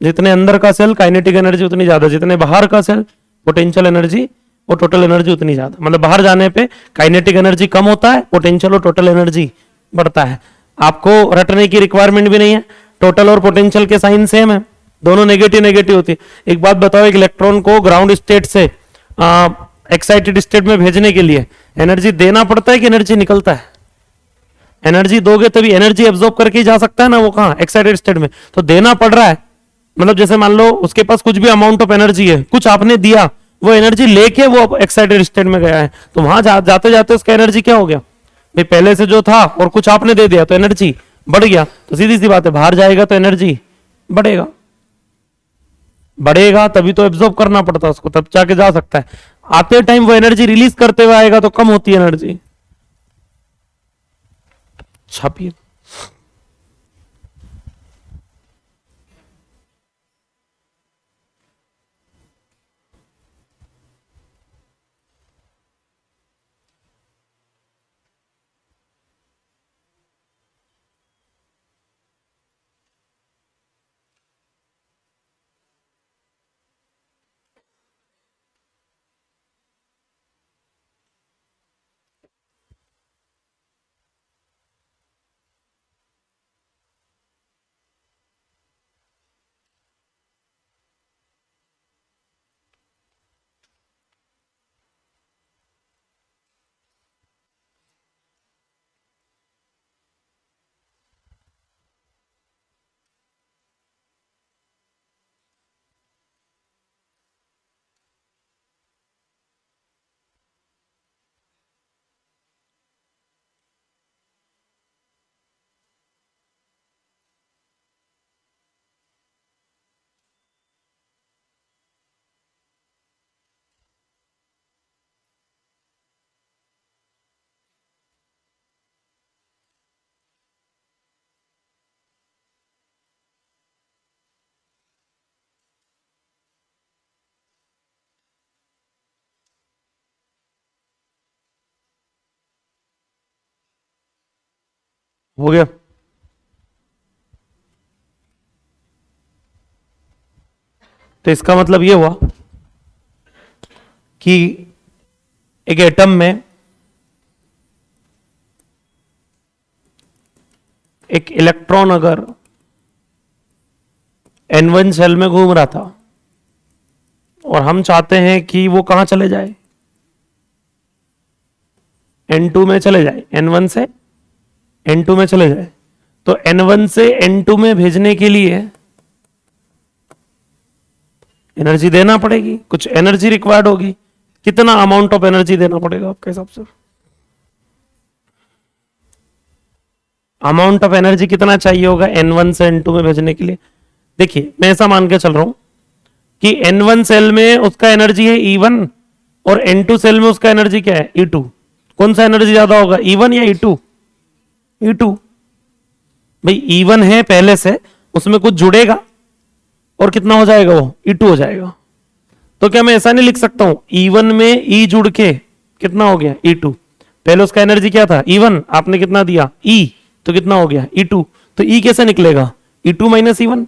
जितने अंदर का सेल काइनेटिक एनर्जी उतनी ज्यादा, जितने बाहर का सेल पोटेंशियल एनर्जी और टोटल एनर्जी उतनी ज्यादा। मतलब बाहर जाने पे काइनेटिक एनर्जी कम होता है, पोटेंशियल और टोटल एनर्जी बढ़ता है। आपको रटने की रिक्वायरमेंट भी नहीं है, टोटल और पोटेंशियल के साइन सेम है, दोनों नेगेटिव नेगेटिव होती है। एक बात बताओ, एक इलेक्ट्रॉन को ग्राउंड स्टेट से एक्साइटेड स्टेट में भेजने के लिए एनर्जी देना पड़ता है कि एनर्जी निकलता है? एनर्जी दोगे तभी, एनर्जी एब्जॉर्ब करके ही जा सकता है ना वो, कहां? एक्साइटेड स्टेट में। तो देना पड़ रहा है, मतलब जैसे मान लो उसके पास कुछ भी अमाउंट ऑफ एनर्जी है, कुछ आपने दिया, वो एनर्जी लेके वो एक्साइटेड स्टेट में गया है, तो वहां जाते जाते उसका एनर्जी क्या हो गया भाई? पहले से जो था और कुछ आपने दे दिया तो एनर्जी बढ़ गया। तो सीधी सी बात है, बाहर जाएगा तो एनर्जी बढ़ेगा, बढ़ेगा तभी तो एब्जॉर्ब करना पड़ता है उसको, तब जाके जा सकता है। आते टाइम वो एनर्जी रिलीज करते हुए आएगा तो कम होती है एनर्जी। छापिए। हो गया? तो इसका मतलब ये हुआ कि एक एटम में एक इलेक्ट्रॉन अगर N1 सेल में घूम रहा था और हम चाहते हैं कि वो कहां चले जाए? N2 में चले जाए, N1 से N2 में चले जाए। तो N1 से N2 में भेजने के लिए एनर्जी देना पड़ेगी, कुछ एनर्जी रिक्वायर्ड होगी। कितना अमाउंट ऑफ एनर्जी देना पड़ेगा आपके हिसाब से? अमाउंट ऑफ एनर्जी कितना चाहिए होगा N1 से N2 में भेजने के लिए? देखिए मैं ऐसा मान के चल रहा हूं कि N1 सेल में उसका एनर्जी है E1 और N2 सेल में उसका एनर्जी क्या है? E2। कौन सा एनर्जी ज्यादा होगा, E1 या E2? E2। भाई E1 है पहले से, उसमें कुछ जुड़ेगा और कितना हो जाएगा वो? E2 हो जाएगा। तो क्या मैं ऐसा नहीं लिख सकता हूं E1 में E जुड़ के कितना हो गया? E2। पहले उसका एनर्जी क्या था? E1, आपने कितना दिया? E, तो कितना हो गया? E2। तो E कैसे निकलेगा? E2 minus E1।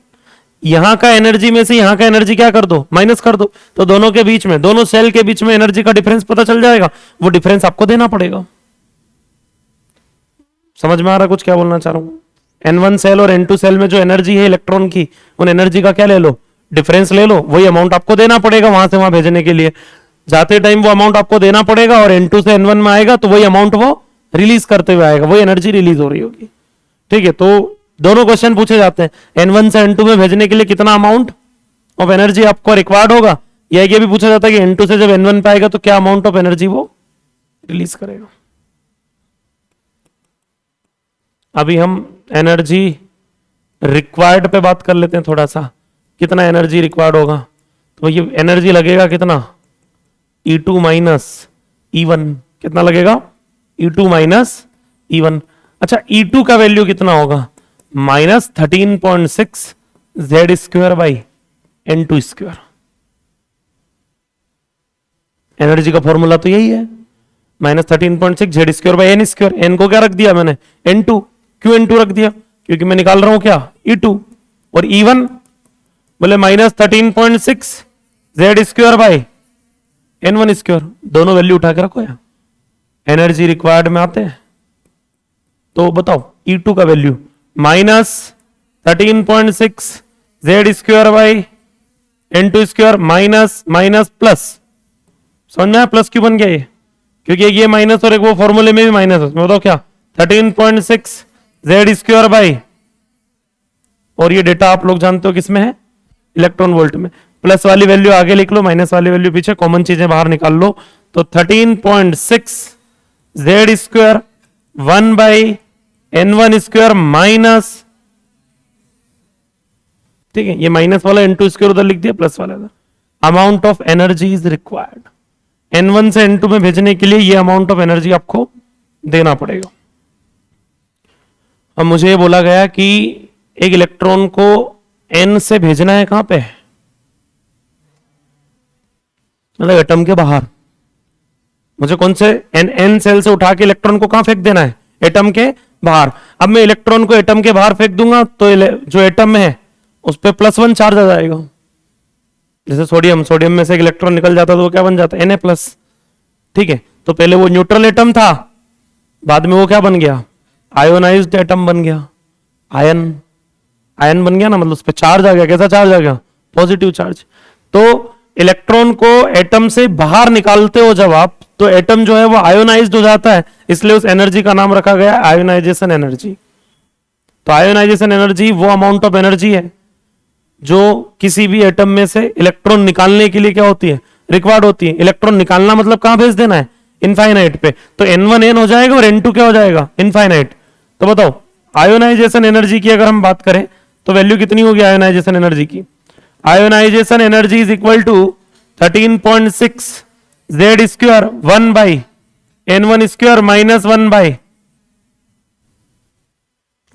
यहां का एनर्जी में से यहां का एनर्जी क्या कर दो? माइनस कर दो, तो दोनों के बीच में, दोनों सेल के बीच में एनर्जी का डिफरेंस पता चल जाएगा। वो डिफरेंस आपको देना पड़ेगा। समझ में आ रहा कुछ क्या बोलना चाह रहा हूं? N1 सेल और N2 सेल में जो एनर्जी है इलेक्ट्रॉन की, उन एनर्जी का क्या ले लो? डिफरेंस ले लो। वही अमाउंट आपको देना पड़ेगा वहां से वहां भेजने के लिए। जाते टाइम वो अमाउंट आपको देना पड़ेगा और N2 से N1 में आएगा तो वही अमाउंट वो रिलीज करते हुए आएगा, वही एनर्जी रिलीज हो रही होगी। ठीक है, तो दोनों क्वेश्चन पूछे जाते हैं। N1 से N2 में भेजने के लिए कितना अमाउंट ऑफ एनर्जी आपको रिक्वायर्ड होगा, या ये भी पूछा जाता है कि N2 से जब N1 पे आएगा तो क्या अमाउंट ऑफ एनर्जी वो रिलीज करेगा। अभी हम एनर्जी रिक्वायर्ड पे बात कर लेते हैं थोड़ा सा। कितना एनर्जी रिक्वायर्ड होगा? तो ये एनर्जी लगेगा कितना? E2 minus E1। कितना लगेगा? E2 minus E1। अच्छा, E2 का वैल्यू कितना होगा? Minus 13.6 Z square by N2 square. Energy का फॉर्मूला तो यही है, minus 13.6 Z square by N square. N को क्या रख दिया मैंने? N2। क्यों N2 रख दिया? क्योंकि मैं निकाल रहा हूं क्या? E2। और E1 बोले minus 13.6 Z square by N1 square. दोनों वैल्यू उठा के रखो यार, एनर्जी रिक्वायर्ड में आते हैं। तो बताओ E2 का value minus 13.6 Z square by N2 square minus minus plus. समझ में आया प्लस क्यों बन गया ये? क्योंकि एक ये माइनस और एक वो फॉर्मूले में भी माइनस है। बताओ क्या? 13.6 Z स्क्वायर बाई, और ये डेटा आप लोग जानते हो किसमें है? इलेक्ट्रॉन वोल्ट में। प्लस वाली वैल्यू आगे लिख लो, माइनस वाली वैल्यू पीछे, कॉमन चीजें बाहर निकाल लो। तो 13.6 Z square 1 by N1 square minus, ठीक है, ये माइनस वाला N2 स्क्वायर उधर लिख दिया, प्लस वाला इधर। Amount of energy is required. N1 से N2 में भेजने के लिए ये अमाउंट ऑफ एनर्जी आपको देना पड़ेगा। अब मुझे बोला गया कि एक इलेक्ट्रॉन को N से भेजना है, कहां पे? मतलब एटम के बाहर। मुझे कौन से N सेल से उठा के इलेक्ट्रॉन को कहां फेंक देना है? एटम के बाहर। अब मैं इलेक्ट्रॉन को एटम के बाहर फेंक दूंगा तो जो एटम में है उस पर +1 चार्ज आ जाएगा। जैसे सोडियम में से एक इलेक्ट्रॉन निकल जाता तो वो क्या बन जाता? Na+। ठीक है, तो पहले वो न्यूट्रल एटम था, बाद में वो क्या बन गया? आयोनाइज्ड एटम बन गया। आयन बन गया ना, मतलब उस पर चार्ज आ गया। कैसा चार्ज आ गया? Positive charge. तो इलेक्ट्रॉन को एटम से बाहर निकालते हो जब आप, तो एटम जो है वो आयोनाइज्ड हो जाता है, इसलिए उस एनर्जी का नाम रखा गया आयोनाइजेशन एनर्जी। तो आयोनाइजेशन एनर्जी वो अमाउंट ऑफ एनर्जी है जो किसी भी एटम में से इलेक्ट्रॉन निकालने के लिए क्या होती है? रिक्वायर्ड होती है। इलेक्ट्रॉन निकालना मतलब कहां भेज देना है? इनफाइनाइट पे। तो N1 N हो जाएगा और N2 क्या हो जाएगा? इनफाइनाइट। तो बताओ आयोनाइजेशन एनर्जी की अगर हम बात करें तो वैल्यू कितनी होगी आयोनाइजेशन एनर्जी की? Ionisation energy is equal to 13.6 Z square 1 by N1 square minus 1 by,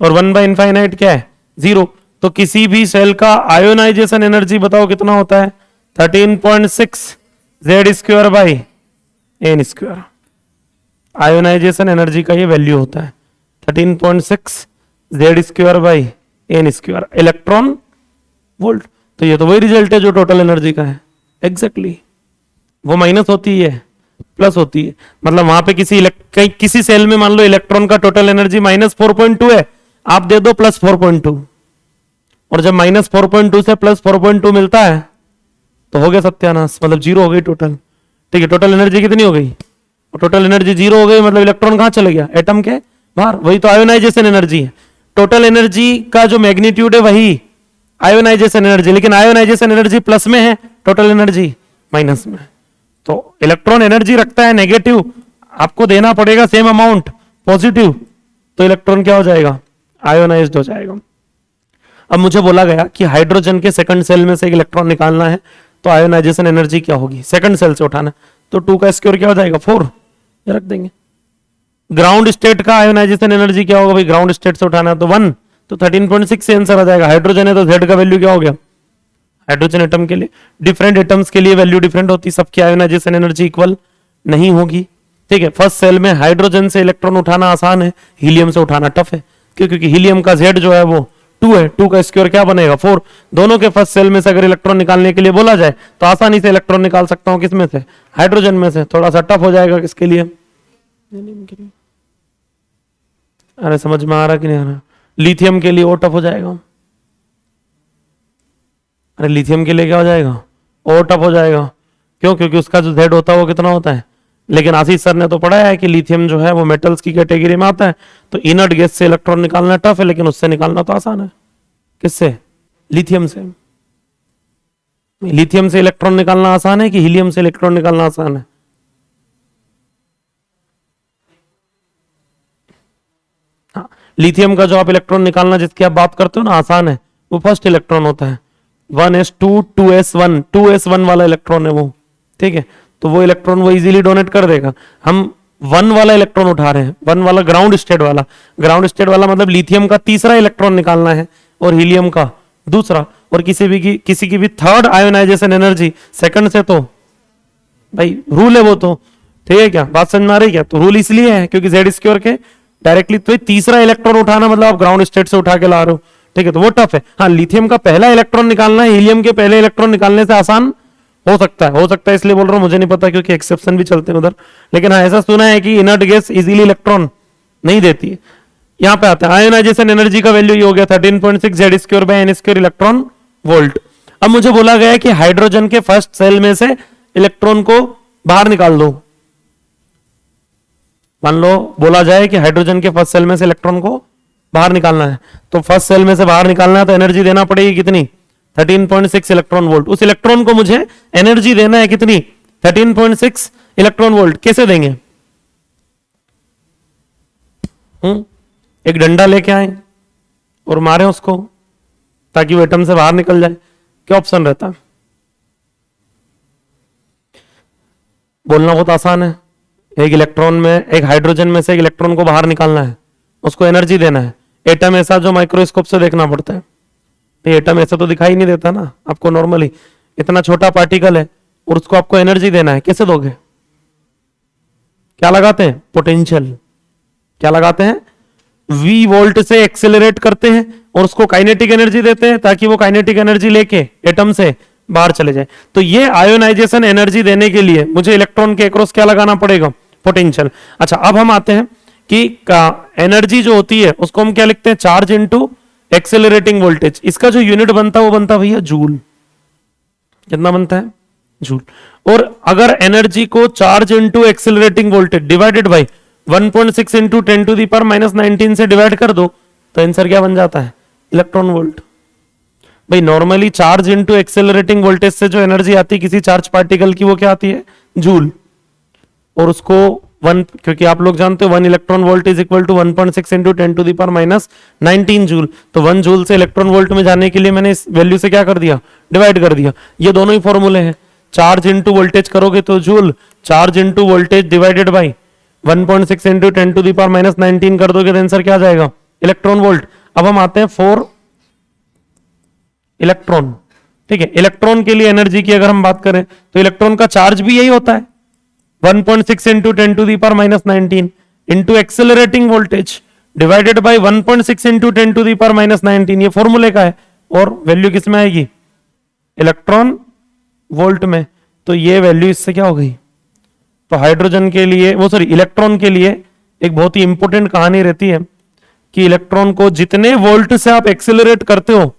और 1 बाई इनफाइनाइट क्या है? 0। तो किसी भी सेल का आयोनाइजेशन एनर्जी बताओ कितना होता है? 13.6 Z square by N square. Ionisation energy का ये वैल्यू होता है 13.6 Z square by N square electron volt. तो ये तो वही रिजल्ट है जो टोटल एनर्जी का है। एग्जैक्टली वो माइनस होती है, प्लस होती है। मतलब वहां पे किसी सेल में मान लो इलेक्ट्रॉन का टोटल एनर्जी -4.2 है, आप दे दो +4.2, और जब -4.2 से +4.2 मिलता है तो हो गया सत्यानाश, मतलब 0 हो गई टोटल। ठीक है, टोटल एनर्जी कितनी हो गई? टोटल एनर्जी 0 हो गई, मतलब इलेक्ट्रॉन कहां चले गया? एटम के बाहर। वही तो आयोनाइजेशन एनर्जी है। टोटल एनर्जी का जो मैग्नीट्यूड है वही आयोनाइजेशन एनर्जी, लेकिन आयोनाइजेशन एनर्जी प्लस में है टोटल एनर्जी माइनस में। तो इलेक्ट्रॉन एनर्जी रखता है नेगेटिव, आपको देना पड़ेगा सेम अमाउंट पॉजिटिव, तो इलेक्ट्रॉन क्या हो जाएगा, आयोनाइज्ड हो जाएगा। अब मुझे बोला गया कि हाइड्रोजन के सेकंड सेल में से एक इलेक्ट्रॉन निकालना है, तो आयोनाइजेशन एनर्जी क्या होगी, सेकंड सेल से उठाना, तो 2 का स्क्वायर क्या हो जाएगा 4, ये रख देंगे। ग्राउंड स्टेट का आयोनाइजेशन एनर्जी क्या होगा भाई, ग्राउंड स्टेट से उठाना है तो 1, तो 13.6 से आंसर आ जाएगा। हाइड्रोजन है तो Z का वैल्यू क्या हो गया, हाइड्रोजन एटम के लिए, डिफरेंट एटम्स के लिए वैल्यू डिफरेंट होती, सबकी आयोनाइजेशन एनर्जी इक्वल नहीं होगी। ठीक है, फर्स्ट सेल में हाइड्रोजन से इलेक्ट्रॉन उठाना आसान है, हीलियम से उठाना टफ है, क्योंकि हीलियम का Z जो है वो 2 है, 2 का स्क्वायर क्या बनेगा 4। दोनों के फर्स्ट सेल में से अगर इलेक्ट्रॉन निकालने के लिए बोला जाए तो आसानी से इलेक्ट्रॉन निकाल सकता हूं, किसमें से, हाइड्रोजन में से। थोड़ा सा टफ हो जाएगा किसके लिए, अरे समझ में आ रहा कि नहीं आ रहा, लिथियम के लिए और टफ हो जाएगा। अरे लिथियम के लिए क्या हो जाएगा, और टफ हो जाएगा, क्यों, क्योंकि उसका जो Z होता है वो कितना होता है। लेकिन आशीष सर ने तो पढ़ाया है कि लिथियम जो है वो मेटल्स की कैटेगरी में आता है, तो इनर्ट गैस से इलेक्ट्रॉन निकालना टफ है, लेकिन उससे निकालना तो आसान है। किससे, लिथियम से। लिथियम से इलेक्ट्रॉन निकालना आसान है कि हीलियम से इलेक्ट्रॉन निकालना आसान है, हाँ, लिथियम का जो आप इलेक्ट्रॉन निकालना जिसकी आप बात करते हो ना आसान है, वो फर्स्ट इलेक्ट्रॉन होता है 1s2 2s1, 2s1 वाला इलेक्ट्रॉन है वो। ठीक है, तो वो इलेक्ट्रॉन वो इजीली डोनेट कर देगा। हम 1 वाला इलेक्ट्रॉन उठा रहे हैं, 1 वाला ग्राउंड स्टेट वाला, ग्राउंड स्टेट वाला मतलब लिथियम का तीसरा इलेक्ट्रॉन निकालना है और हीलियम का दूसरा, और किसी की भी थर्ड आयोनाइजेशन एनर्जी सेकंड से, तो भाई रूल है वो तो, ठीक है क्या, बात समझ में आ रही क्या। तो रूल इसलिए है क्योंकि Z स्क्वायर के डायरेक्टली तो तीसरा इलेक्ट्रॉन उठाना मतलब आप ग्राउंड स्टेट से उठा के ला रहे हो, ठीक है, तो वो टफ है। हाँ, लिथियम का पहला इलेक्ट्रॉन निकालना है, हीलियम के पहले इलेक्ट्रॉन निकालने से आसान हो सकता है इसलिए बोल रहा हूं, मुझे नहीं पता क्योंकि एक्सेप्शन भी चलते हैं उधर, लेकिन हाँ ऐसा सुना है कि इनर्ट गैस इजीली इलेक्ट्रॉन नहीं देती है। यहां पे आता है आयोनाइजेशन एनर्जी का वैल्यू ये हो गया 13.6 Z square by N square electron volt. अब मुझे बोला गया है कि हाइड्रोजन के फर्स्ट सेल में से इलेक्ट्रॉन को बाहर निकाल दो। मान लो बोला जाए कि हाइड्रोजन के फर्स्ट सेल में से इलेक्ट्रॉन को बाहर निकालना है, तो फर्स्ट सेल में से बाहर निकालना है तो एनर्जी देना पड़ेगी कितनी, 13.6 इलेक्ट्रॉन वोल्ट। उस इलेक्ट्रॉन को मुझे एनर्जी देना है कितनी, 13.6 इलेक्ट्रॉन वोल्ट। कैसे देंगे, एक डंडा लेके आए और मारे उसको ताकि वो एटम से बाहर निकल जाए, क्या ऑप्शन रहता है। बोलना बहुत आसान है, एक इलेक्ट्रॉन में, एक हाइड्रोजन में से एक इलेक्ट्रॉन को बाहर निकालना है, उसको एनर्जी देना है। एटम ऐसा जो माइक्रोस्कोप से देखना पड़ता है, एटम ऐसा तो दिखाई नहीं देता ना आपको, नॉर्मली इतना छोटा पार्टिकल है और उसको आपको एनर्जी देना है, कैसे दोगे, क्या लगाते हैं, पोटेंशियल, क्या लगाते हैं, V वोल्ट से एक्सेलरेट करते हैं और उसको काइनेटिक एनर्जी देते हैं ताकि वो काइनेटिक एनर्जी लेके एटम से बाहर चले जाए। तो ये आयोनाइजेशन एनर्जी देने के लिए मुझे इलेक्ट्रॉन के अक्रॉस क्या लगाना पड़ेगा, पोटेंशियल। अच्छा, अब हम आते हैं कि एनर्जी जो होती है उसको हम क्या लिखते हैं, चार्ज इनटू एक्सेलरेटिंग वोल्टेज। इसका जो यूनिट बनता है वो बनता है भैया जूल। कितना बनता है, जूल। और अगर एनर्जी को charge into accelerating voltage divided by 1.6 into 10⁻⁻19 से डिवाइड कर दो तो आंसर क्या बन जाता है, इलेक्ट्रॉन वोल्ट। भाई normally charge into accelerating voltage से जो एनर्जी आती है किसी चार्ज पार्टिकल की, वो क्या आती है, जूल। और उसको 1, क्योंकि आप लोग जानते हो 1 electron volt is equal to 1.6 into 10⁻⁻19 joule. तो 1 जूल से इलेक्ट्रॉन वोल्ट में जाने के लिए मैंने इस वैल्यू से क्या कर दिया, डिवाइड कर दिया। ये दोनों ही फॉर्मूले हैं, चार्ज इनटू वोल्टेज करोगे तो joule, charge into voltage divided by 1.6 into 10⁻⁻19 कर दोगे तो आंसर क्या आ जाएगा, इलेक्ट्रॉन वोल्ट। अब हम आते हैं 4 इलेक्ट्रॉन। ठीक है, इलेक्ट्रॉन के लिए एनर्जी की अगर हम बात करें तो इलेक्ट्रॉन का चार्ज भी यही होता है, 1.6 into 10⁻⁻19 into accelerating voltage divided by 1.6 into 10⁻⁻19। ये फॉर्मूले का है और वैल्यू किस में आएगी, इलेक्ट्रॉन वोल्ट में। तो ये वैल्यू इससे क्या हो गई, तो हाइड्रोजन के लिए, वो सॉरी इलेक्ट्रॉन के लिए एक बहुत ही इंपॉर्टेंट कहानी रहती है कि इलेक्ट्रॉन को जितने वोल्ट से आप एक्सेलरेट करते हो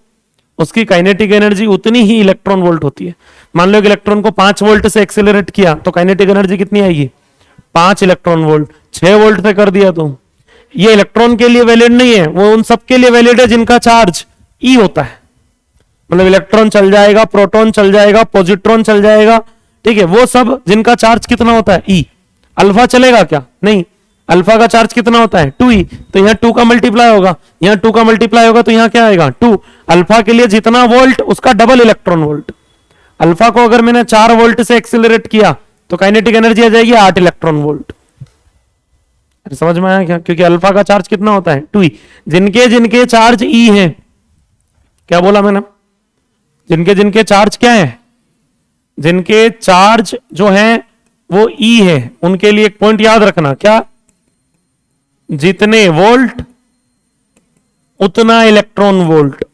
उसकी काइनेटिक एनर्जी उतनी ही इलेक्ट्रॉन वोल्ट होती है। मान लो इलेक्ट्रॉन को 5 वोल्ट से एक्सेलरेट किया तो काइनेटिक एनर्जी कितनी आएगी, 5 इलेक्ट्रॉन वोल्ट। 6 वोल्ट से कर दिया तो ये इलेक्ट्रॉन के लिए वैलिड नहीं है, वो उन सबके लिए वैलिड है जिनका चार्ज E होता है। मतलब इलेक्ट्रॉन चल जाएगा, प्रोटॉन चल जाएगा, पॉजिट्रॉन चल जाएगा, ठीक है, वो सब जिनका चार्ज कितना होता है ई। अल्फा चलेगा क्या? नहीं, अल्फा का चार्ज कितना होता है 2e, तो यहाँ 2 का मल्टीप्लाई होगा, यहाँ 2 का मल्टीप्लाई होगा, तो यहाँ क्या आएगा 2। अल्फा के लिए जितना वोल्ट उसका डबल इलेक्ट्रॉन वोल्ट। अल्फा को अगर मैंने 4 वोल्ट से एक्सिलरेट किया तो काइनेटिक एनर्जी आ जाएगी 8 इलेक्ट्रॉन वोल्ट। समझ में आया क्या? क्योंकि अल्फा का चार्ज कितना होता है 2e। जिनके जिनके चार्ज ई है, क्या बोला मैंने, जिनके जिनके चार्ज क्या है, जिनके चार्ज जो है वो ई है, उनके लिए एक पॉइंट याद रखना, क्या, जितने वोल्ट उतना इलेक्ट्रॉन वोल्ट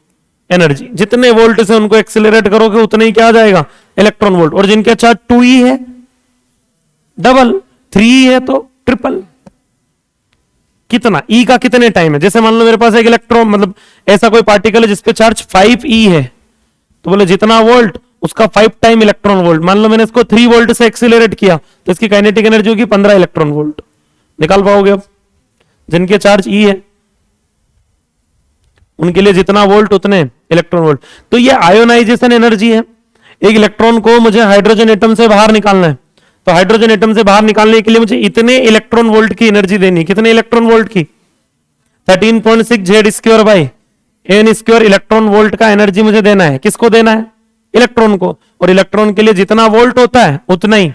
एनर्जी, जितने वोल्ट से उनको एक्सिलरेट करोगे उतने ही क्या आ जाएगा इलेक्ट्रॉन वोल्ट। और जिनके चार्ज 2e है डबल, 3e है तो ट्रिपल। कितना ई का कितने टाइम है, जैसे मान लो मेरे पास एक इलेक्ट्रॉन, मतलब ऐसा कोई पार्टिकल है जिसपे चार्ज 5e है, तो बोले जितना वोल्ट उसका 5 टाइम इलेक्ट्रॉन वोल्ट। मान लो मैंने इसको 3 वोल्ट से एक्सिलरेट किया तो इसकी काइनेटिक एनर्जी होगी 15 इलेक्ट्रॉन वोल्ट। निकाल पाओगे अब? जिनके चार्ज ई है उनके लिए जितना वोल्ट उतने इलेक्ट्रॉन वोल्ट। तो ये आयोनाइजेशन एनर्जी है। एक इलेक्ट्रॉन को मुझे हाइड्रोजन एटम से बाहर निकालना है, तो हाइड्रोजन एटम से बाहर निकालने के लिए मुझे इतने इलेक्ट्रॉन वोल्ट की एनर्जी देनी। कितने इलेक्ट्रॉन वोल्ट की? 13.6 Z square by N square electron volt का एनर्जी मुझे देना है। किसको देना है? इलेक्ट्रॉन को। और इलेक्ट्रॉन के लिए जितना वोल्ट होता है उतना ही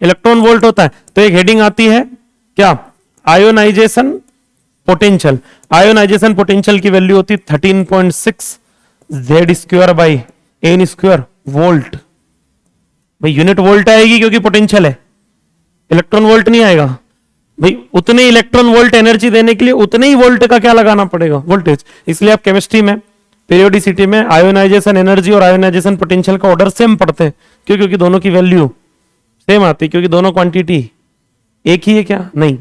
इलेक्ट्रॉन वोल्ट होता है। तो एक हेडिंग आती है क्या, आयोनाइजेशन पोटेंशियल। आयोनाइजेशन पोटेंशियल की वैल्यू होती है 13.6 Z square by N square volt. भाई यूनिट वोल्ट आएगी क्योंकि पोटेंशियल है, इलेक्ट्रॉन वोल्ट नहीं आएगा। भाई उतने इलेक्ट्रॉन वोल्ट एनर्जी देने के लिए उतने ही वोल्ट का क्या लगाना पड़ेगा, वोल्टेज। इसलिए आप केमिस्ट्री में पीरियोडिसिटी में आयोनाइजेशन एनर्जी और आयोनाइजेशन पोटेंशियल का ऑर्डर सेम पढ़ते हैं। क्यों? क्योंकि दोनों की वैल्यू सेम आती है, क्योंकि दोनों क्वांटिटी एक ही है। क्या? नहीं,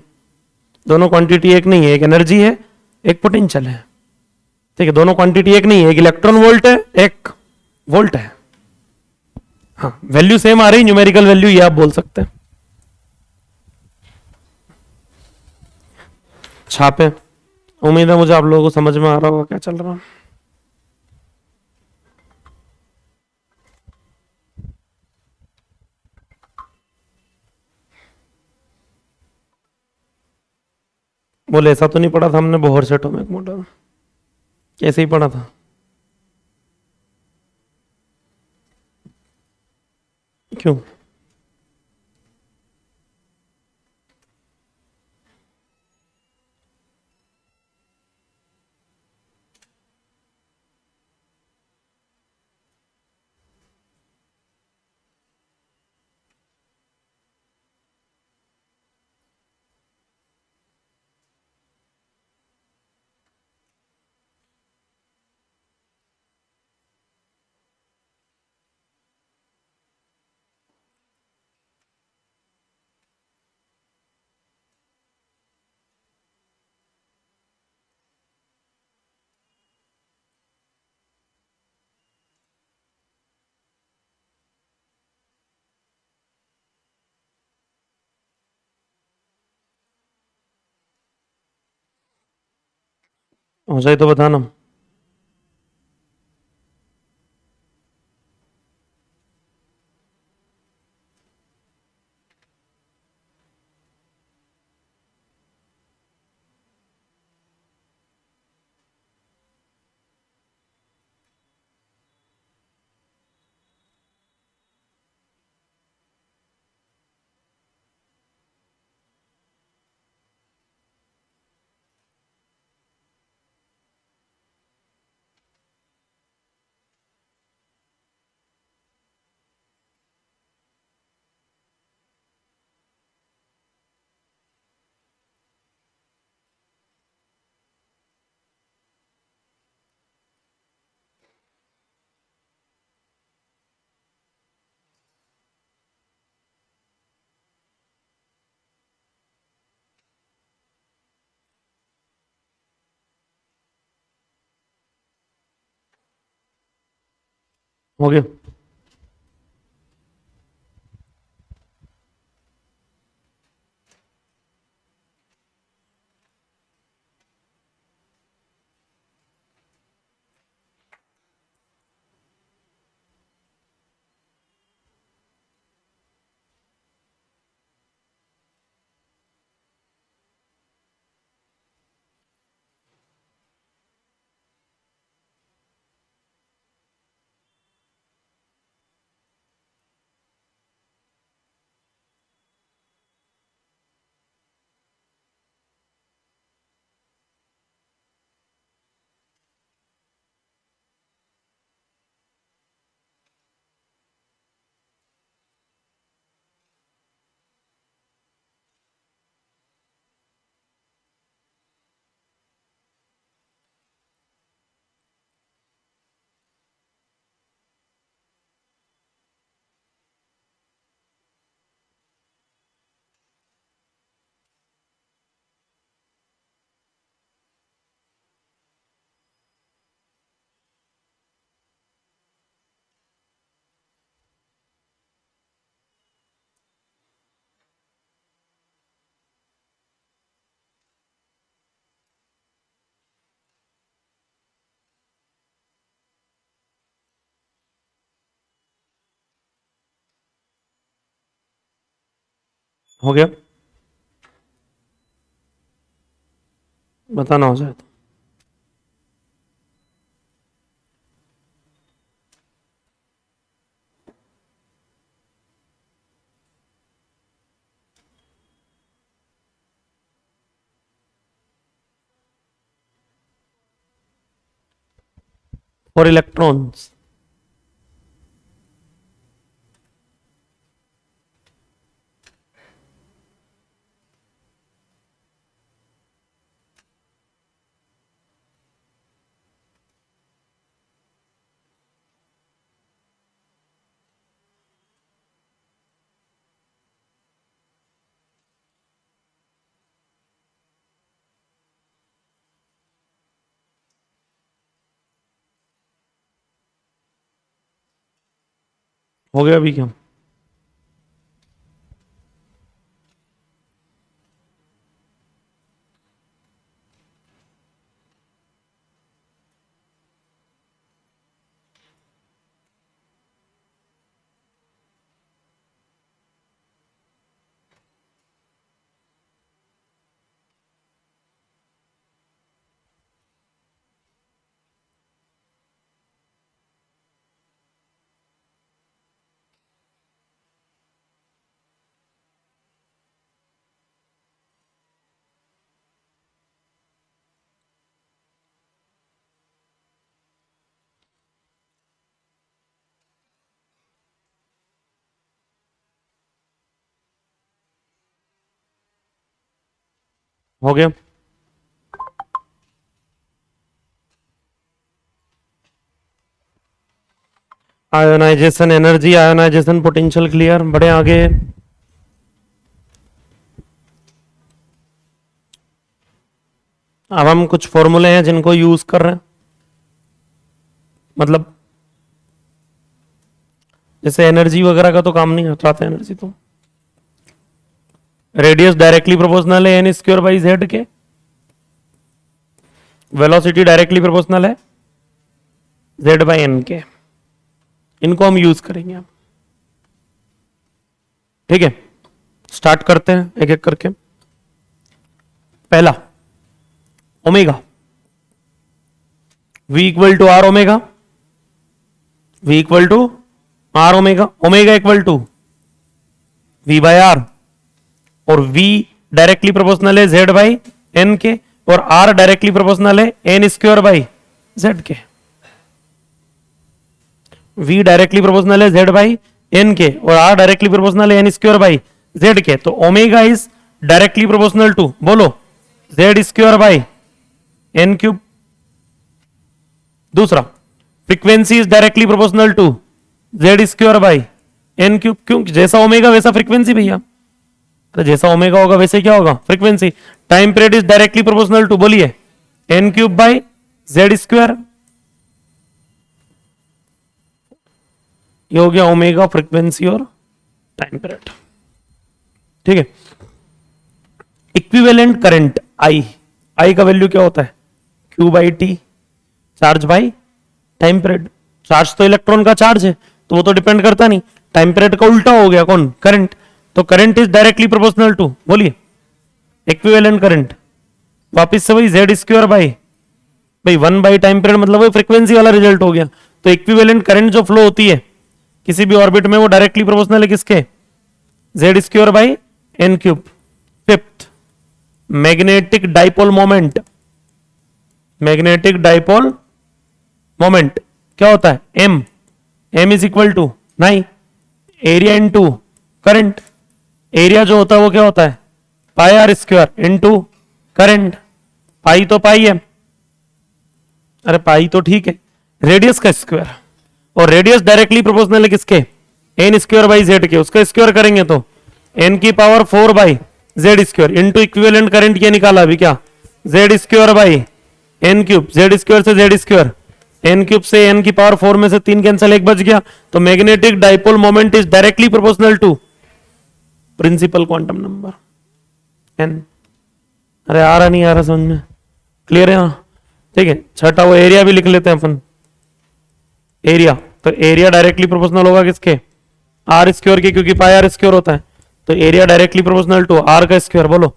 दोनों क्वांटिटी एक नहीं है, एक एनर्जी है एक पोटेंशियल है, ठीक है। दोनों क्वांटिटी एक नहीं है, एक इलेक्ट्रॉन वोल्ट है एक वोल्ट है। हाँ, वैल्यू सेम आ रही, न्यूमेरिकल वैल्यू ये आप बोल सकते हैं। छापे, उम्मीद है मुझे आप लोगों को समझ में आ रहा होगा क्या चल रहा है। बोले ऐसा तो नहीं पढ़ा था हमने बोहर से एटॉमिक मॉडल? कैसे ही पढ़ा था? क्यों? हो जाए तो बताना। हो गया? हो गया, बताना हो जाए तो। फॉर इलेक्ट्रॉन्स, हो गया अभी क्या? हो गया, ionisation energy, ionisation potential clear, बड़े आगे। अब हम कुछ फॉर्मूले हैं जिनको यूज कर रहे हैं, मतलब जैसे एनर्जी वगैरह का तो काम नहीं आता एनर्जी तो। रेडियस डायरेक्टली प्रोपोर्शनल है एन स्क्वायर बाई जेड के, वेलोसिटी डायरेक्टली प्रोपोर्शनल है जेड बाई एन के, इनको हम यूज करेंगे अब। ठीक है, स्टार्ट करते हैं एक एक करके। पहला omega, V equal to R omega, V equal to R omega, omega equal to V by R, और V डायरेक्टली प्रोपोर्शनल है Z बाई एन के, और R डायरेक्टली प्रोपोर्शनल है एन स्क्वायर बाई Z के। V डायरेक्टली प्रोपोर्शनल है Z by N के, और R directly proportional है एन स्क्वायर बाई Z के, तो omega is directly proportional to, बोलो, Z square by N cube. दूसरा, frequency is directly proportional to Z square by N cube, क्यों? जैसा ओमेगा वैसा फ्रीक्वेंसी भैया, तो जैसा ओमेगा होगा वैसे क्या होगा? Frequency. Time period is directly proportional to, बोलिए, N cube by Z square. ये हो गया ओमेगा, फ्रीक्वेंसी और टाइम पीरियड। ठीक है, इक्विवेलेंट करंट आई, आई का वैल्यू क्या होता है? Q by T, charge by time period. Charge तो इलेक्ट्रॉन का चार्ज है तो वो तो डिपेंड करता नहीं, टाइम पीरियड का उल्टा हो गया, कौन? करंट। तो current is directly proportional to, बोलिए, इक्विवेलेंट करंट। वापिस से वही जेड स्क्वायर बाई भाई 1 बाई टाइम पीरियड, मतलब वही फ्रीक्वेंसी वाला रिजल्ट हो गया। तो इक्विवेलेंट करंट जो फ्लो होती है किसी भी ऑर्बिट में वो डायरेक्टली प्रोपोर्शनल है किसके? Z square by N cube. Fifth, magnetic dipole moment, magnetic dipole moment क्या होता है? M, M is equal to नहीं, एरिया इनटू करंट। एरिया जो होता है वो क्या होता है? Pi R square into current. Pi तो पाई है, अरे पाई तो ठीक है, रेडियस का स्क्वायर, और रेडियस डायरेक्टली प्रोपोर्शनल है किसके? एन स्क्वायर बाई जेड के, उसका स्क्वायर करेंगे तो एन की power 4 by Z square into equivalent current ये निकाला अभी क्या? Z square by N cube, Z square से जेड स्क्वायर, एन क्यूब से एन की पावर 4 में से 3 कैंसिल, एक बच गया। तो magnetic dipole moment is directly proportional to principal quantum number N. अरे आ रहा नहीं आ रहा समझ में? क्लियर है? हाँ ठीक है। छठा वो एरिया भी लिख लेते हैं अपन, एरिया, तो एरिया डायरेक्टली प्रोपोर्शनल होगा किसके? आर स्क्वायर के, क्योंकि पाई आर स्क्वायर होता है। तो area directly proportional to R का स्क्वायर, बोलो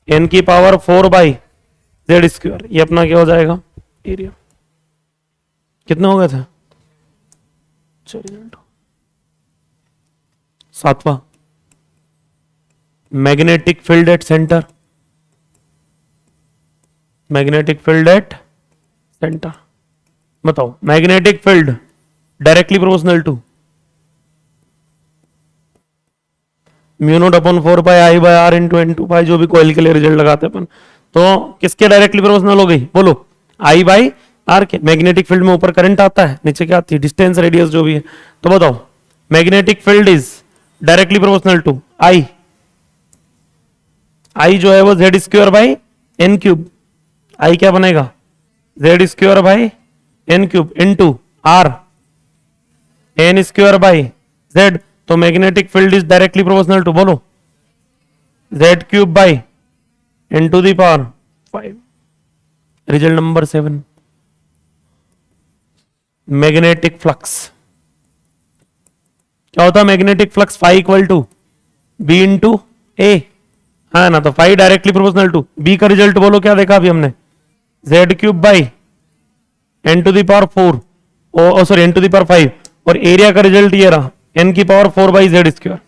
एन की पावर 4 बाई जेड स्क्वायर, ये अपना क्या हो जाएगा एरिया। कितने हो गए थे? सातवां, magnetic field at centre, magnetic field at centre, बताओ magnetic field directly proportional to mu nought upon 4 pi I by R into N two pi, जो भी कॉइल के लिए रिजल्ट लगाते हैं अपन, तो किसके डायरेक्टली प्रोपोर्शनल हो गई, बोलो आई बाई आर के। मैग्नेटिक फील्ड में ऊपर करंट आता है, नीचे क्या आती है डिस्टेंस रेडियस जो भी है, तो बताओ magnetic field is directly proportional to I, I जो है वो Z square by N cube, I क्या बनेगा Z square by N cube into R N square by Z, तो magnetic field is directly proportional to बोलो Z cube by N to the power 5। Result number 7, magnetic flux क्या होता है, magnetic flux phi equal to B into A, है ना, तो phi directly proportional to B का result बोलो क्या देखा अभी हमने, Z cube by N to the power 4, oh sorry N to the power 5, और एरिया का रिजल्ट ये रहा एन की power 4 by Z square,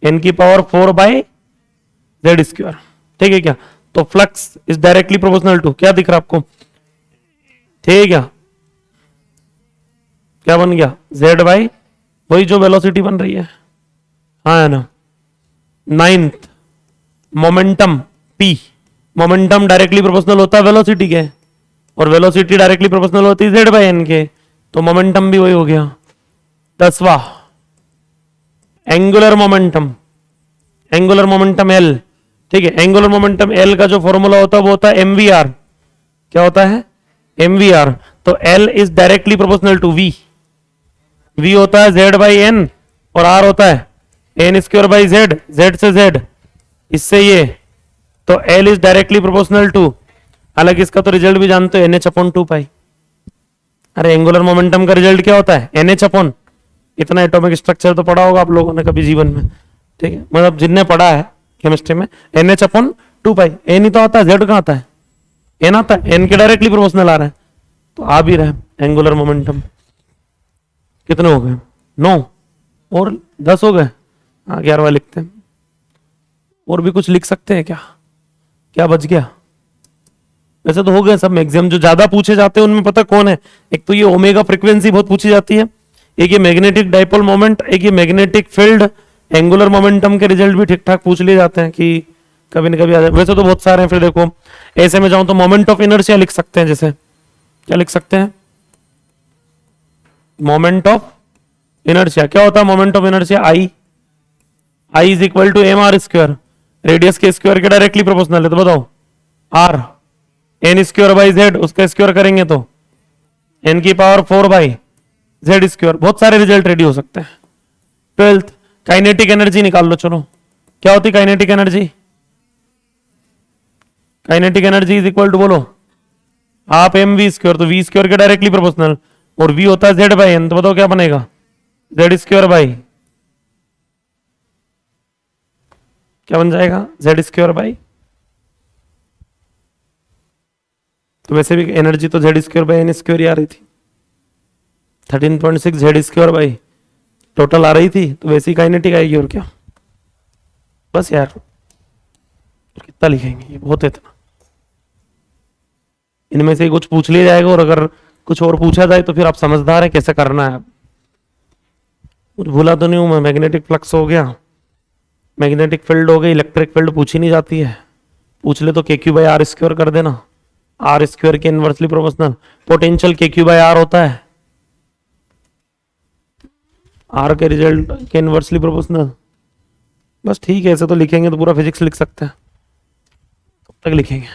N की पावर 4 बाई जेड स्क्वायर, ठीक है क्या। तो flux is directly proportional to क्या दिख रहा आपको, ठीक है क्या, क्या बन गया जेड बाई वही जो वेलोसिटी बन रही है, हाँ है ना। 9th, momentum P, momentum directly proportional होता है वेलोसिटी के, और वेलोसिटी डायरेक्टली प्रोपोर्शनल होती है जेड बाई एन के, तो मोमेंटम भी वही हो गया। 10वां, angular momentum, angular momentum L, ठीक है, एंगुलर मोमेंटम एल का जो फॉर्मूला होता है वो होता है एमवीआर, क्या होता है एमवीआर, तो L is directly proportional to V, V होता है जेड बाई एन और आर होता है N square by Z, Z से जेड इससे ये, तो L is directly proportional to, हालांकि इसका तो रिजल्ट भी जानते हो एन एच अपॉन 2 पाई, अरे एंगुलर मोमेंटम का रिजल्ट क्या होता है एन एच अपॉन, इतना एटॉमिक स्ट्रक्चर तो पढ़ा होगा आप लोगों ने कभी जीवन में, ठीक है, मतलब जिनने पढ़ा है केमिस्ट्री में, एन एच अपॉन 2 पाई, एन ही तो आता है, जेड कहां आता है, एन आता है, एन के डायरेक्टली प्रोपोर्शनल आ रहा है, तो आ भी रहा है एंगुलर मोमेंटम। कितने हो गए 9 और 10 हो गए, हाँ 11वां लिखते हैं, और भी कुछ लिख सकते हैं क्या, क्या बच गया, वैसे तो हो गए सब मैक्सिमम, जो ज्यादा पूछे जाते हैं उनमें पता कौन है, एक तो ये ओमेगा फ्रीक्वेंसी बहुत पूछी जाती है, एक ये मैग्नेटिक डाइपोल मोमेंट, एक ये मैग्नेटिक फील्ड, एंगुलर मोमेंटम के रिजल्ट भी ठीक ठाक पूछ लिए जाते हैं कि कभी न कभी आ जाए, वैसे तो बहुत सारे हैं। फिर देखो ऐसे में जाऊं तो मोमेंट ऑफ इनर्शिया लिख सकते हैं, जैसे क्या लिख सकते हैं, मोमेंट ऑफ इनर्शिया क्या होता है, moment of inertia I, I is equal to M R square, radius के स्क्वायर के डायरेक्टली प्रोपोर्शनल है, तो बताओ R N square by Z, उसका स्क्वायर करेंगे तो एन की पावर 4 बाई जेड स्क्वायर, बहुत सारे रिजल्ट रेडी हो सकते हैं। 12th, काइनेटिक एनर्जी निकाल लो, चलो क्या होती kinetic energy, kinetic energy is equal to बोलो हाफ एम वी स्क्वायर, तो वी स्क्वायर के डायरेक्टली प्रोपोर्शनल, और वी होता है जेड बाई एन, तो बताओ क्या बनेगा जेड स्क्वायर बाई, क्या बन जाएगा जेड स्क्वायर बाई, तो वैसे भी एनर्जी तो Z square by N square ही आ रही थी, 13.6 जेड स्क्वायर बाई टोटल आ रही थी, तो वैसी काइनेटिक आएगी, और क्या बस यार, कितना लिखेंगे ये बहुत है इतना, इनमें से कुछ पूछ लिया जाएगा, और अगर कुछ और पूछा जाए तो फिर आप समझदार है कैसे करना है, कुछ भूला तो नहीं हूं मैं, मैग्नेटिक फ्लक्स हो गया, मैग्नेटिक फील्ड हो गई, इलेक्ट्रिक फील्ड पूछी नहीं जाती है, पूछ ले तो के क्यू बाई आर स्क्वायर कर देना, आर स्क्वायर के इनवर्सली प्रोपोर्शनल, पोटेंशियल के क्यू बाई आर होता है आर के रिजल्ट के इनवर्सली प्रोपोर्शनल, बस ठीक है, ऐसे तो लिखेंगे तो पूरा फिजिक्स लिख सकते हैं, कब तक लिखेंगे।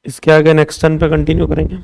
इसके आगे नेक्स्ट टर्न पे कंटिन्यू करेंगे।